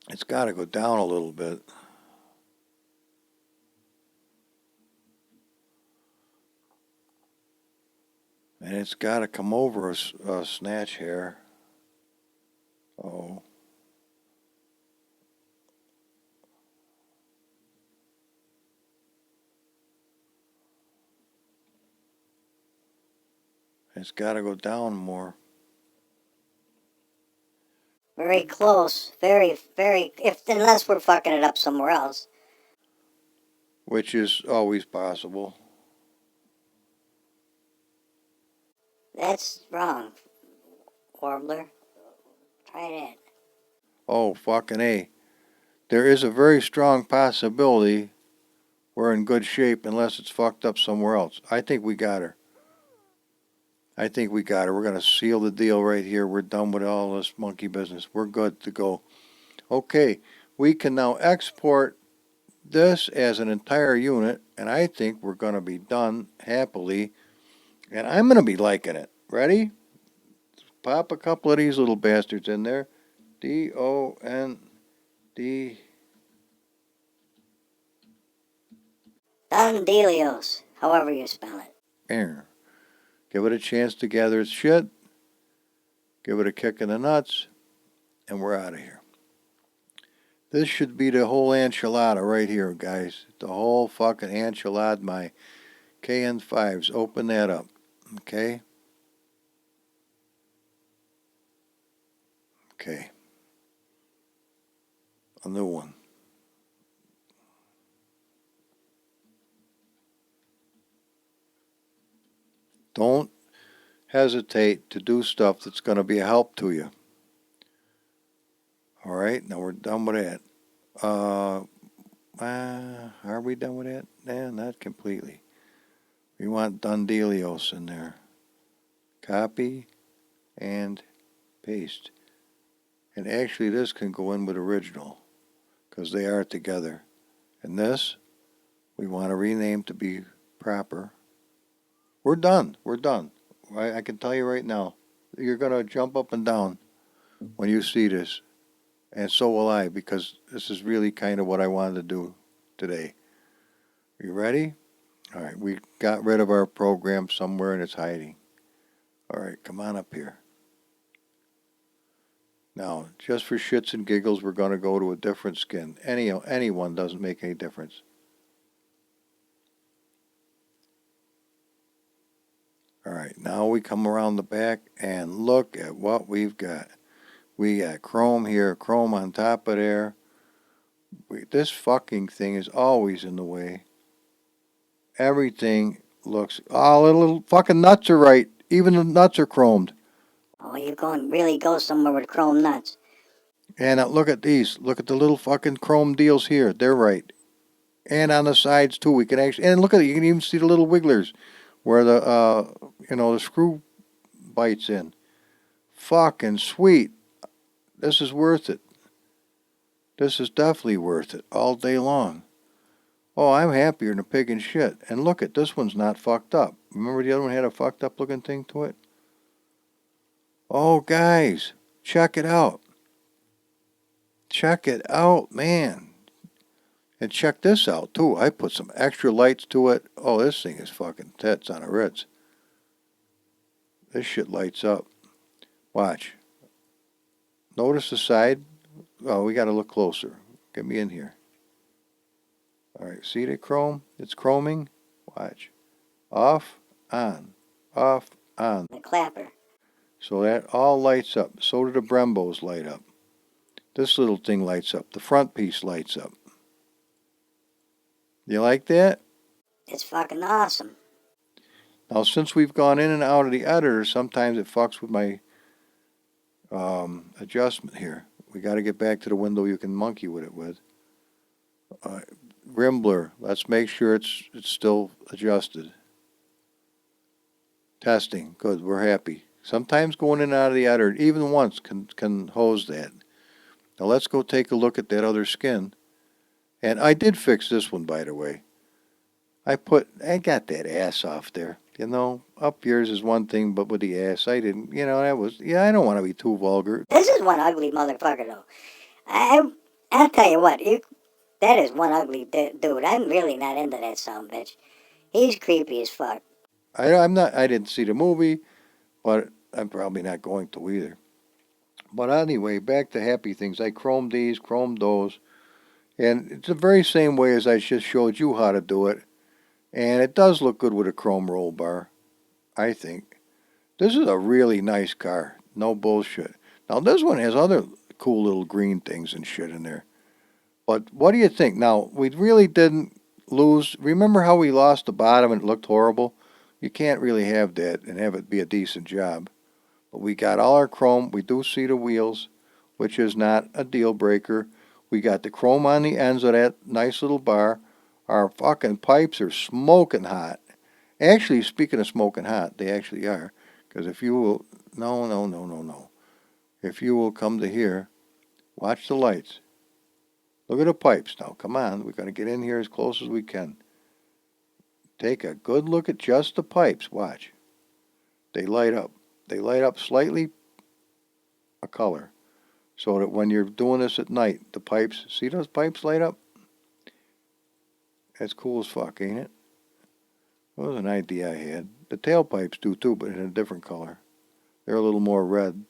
It's got to go down a little bit. And it's got to come over a snatch hair. Oh. It's got to go down more. Very close. Very, very. Unless we're fucking it up somewhere else. Which is always possible. That's wrong, Warbler. Try that. Oh, fucking A. There is a very strong possibility we're in good shape unless it's fucked up somewhere else. I think we got her. We're going to seal the deal right here. We're done with all this monkey business. We're good to go. Okay, we can now export this as an entire unit, and I think we're going to be done happily, and I'm going to be liking it. Ready? Pop a couple of these little bastards in there. D-O-N-D. Don Delios, however you spell it. There. Give it a chance to gather its shit. Give it a kick in the nuts, and we're out of here. This should be the whole enchilada right here, guys. The whole fucking enchilada, my KN5s. Open that up, okay? Okay. A new one. Don't hesitate to do stuff that's going to be a help to you. All right, now we're done with that. Are we done with that? Nah, not completely. We want Dundelios in there. Copy and paste. And actually this can go in with original because they are together. And this, we want to rename to be proper. We're done. We're done. I can tell you right now, you're going to jump up and down when you see this. And so will I, because this is really kind of what I wanted to do today. You ready? All right, we got rid of our program somewhere and it's hiding. All right, come on up here. Now, just for shits and giggles, we're going to go to a different skin. Anyone doesn't make any difference. All right, now we come around the back and look at what we've got. We got chrome here, chrome on top of there. This fucking thing is always in the way. Everything looks... Oh, the little fucking nuts are right. Even the nuts are chromed. Oh, you going really go somewhere with chrome nuts. And look at these. Look at the little fucking chrome deals here. They're right. And on the sides too. We can actually... And look at it. You can even see the little wigglers where the, the screw bites in. Fucking sweet. This is worth it. This is definitely worth it all day long. Oh, I'm happier than a pig in shit. And look at this one's not fucked up. Remember the other one had a fucked up looking thing to it? Oh, guys, check it out. Check it out, man. And check this out, too. I put some extra lights to it. Oh, this thing is fucking tits on a Ritz. This shit lights up. Watch. Notice the side. Oh, we got to look closer. Get me in here. All right, see the chrome? It's chroming. Watch. Off, on. Off, on. The clapper. So that all lights up. So do the Brembos light up. This little thing lights up. The front piece lights up. You like that? It's fucking awesome. Now, since we've gone in and out of the editor, sometimes it fucks with my adjustment here. We got to get back to the window you can monkey with it with. Rim blur. Let's make sure it's still adjusted. Testing. Good. We're happy. Sometimes going in and out of the editor, even once, can hose that. Now let's go take a look at that other skin. And I did fix this one, by the way. I got that ass off there. You know, up yours is one thing, but with the ass, I didn't. You know, I don't want to be too vulgar. This is one ugly motherfucker, though. I'll tell you what, that is one ugly dude. I'm really not into that sumbitch. He's creepy as fuck. I'm not. I didn't see the movie, but I'm probably not going to either. But anyway, back to happy things. I chromed these, chromed those, and it's the very same way as I just showed you how to do it. And it does look good with a chrome roll bar, I think. This is a really nice car. No bullshit. Now, this one has other cool little green things and shit in there. But what do you think? Now, we really didn't lose. Remember how we lost the bottom and it looked horrible? You can't really have that and have it be a decent job. But we got all our chrome. We do see the wheels, which is not a deal breaker. We got the chrome on the ends of that nice little bar. Our fucking pipes are smoking hot. Actually, speaking of smoking hot, they actually are. Because if you will... No. If you will come to here, watch the lights. Look at the pipes now. Come on. We're going to get in here as close as we can. Take a good look at just the pipes. Watch. They light up. They light up slightly a color. So that when you're doing this at night, the pipes... See those pipes light up? That's cool as fuck, ain't it? That was an idea I had. The tailpipes do too, but in a different color. They're a little more red.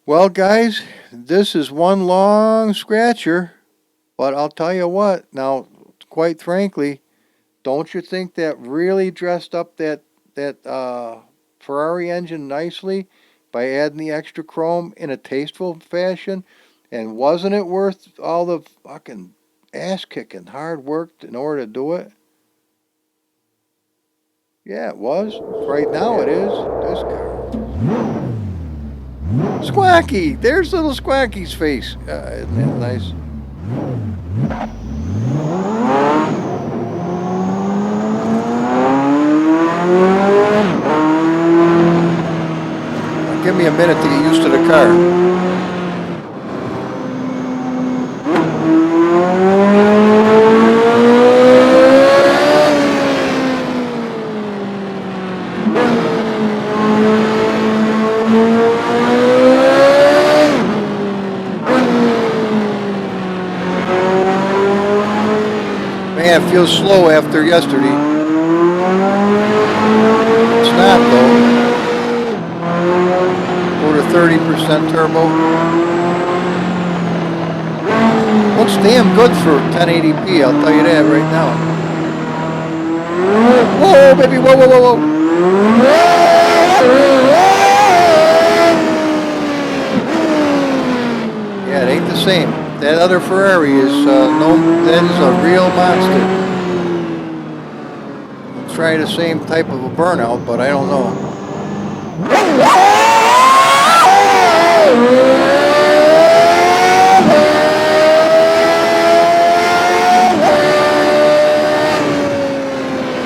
Well, guys, this is one long scratcher. But I'll tell you what, now, quite frankly, don't you think that really dressed up that Ferrari engine nicely by adding the extra chrome in a tasteful fashion? And wasn't it worth all the fucking ass-kicking hard work in order to do it? Yeah, it was. Right now it is. This car. Squacky! There's little Squacky's face. Isn't that nice? Now, give me a minute to get used to the car. Man, it feels slow after yesterday. It's not though. Go to 30% turbo. Looks damn good for 1080p, I'll tell you that right now. Whoa, baby, whoa. Yeah, it ain't the same. That other Ferrari is that is a real monster. I'll try the same type of a burnout, but I don't know.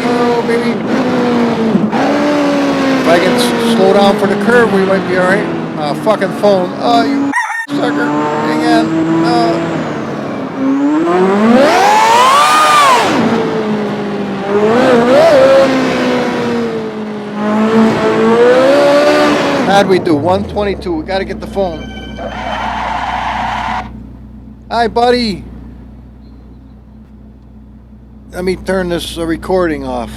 Oh, baby. If I can slow down for the curve, we might be alright. Fucking phone. Oh, you sucker. Hang on. How'd we do? 122. We gotta get the phone. Hi, buddy. Let me turn this recording off.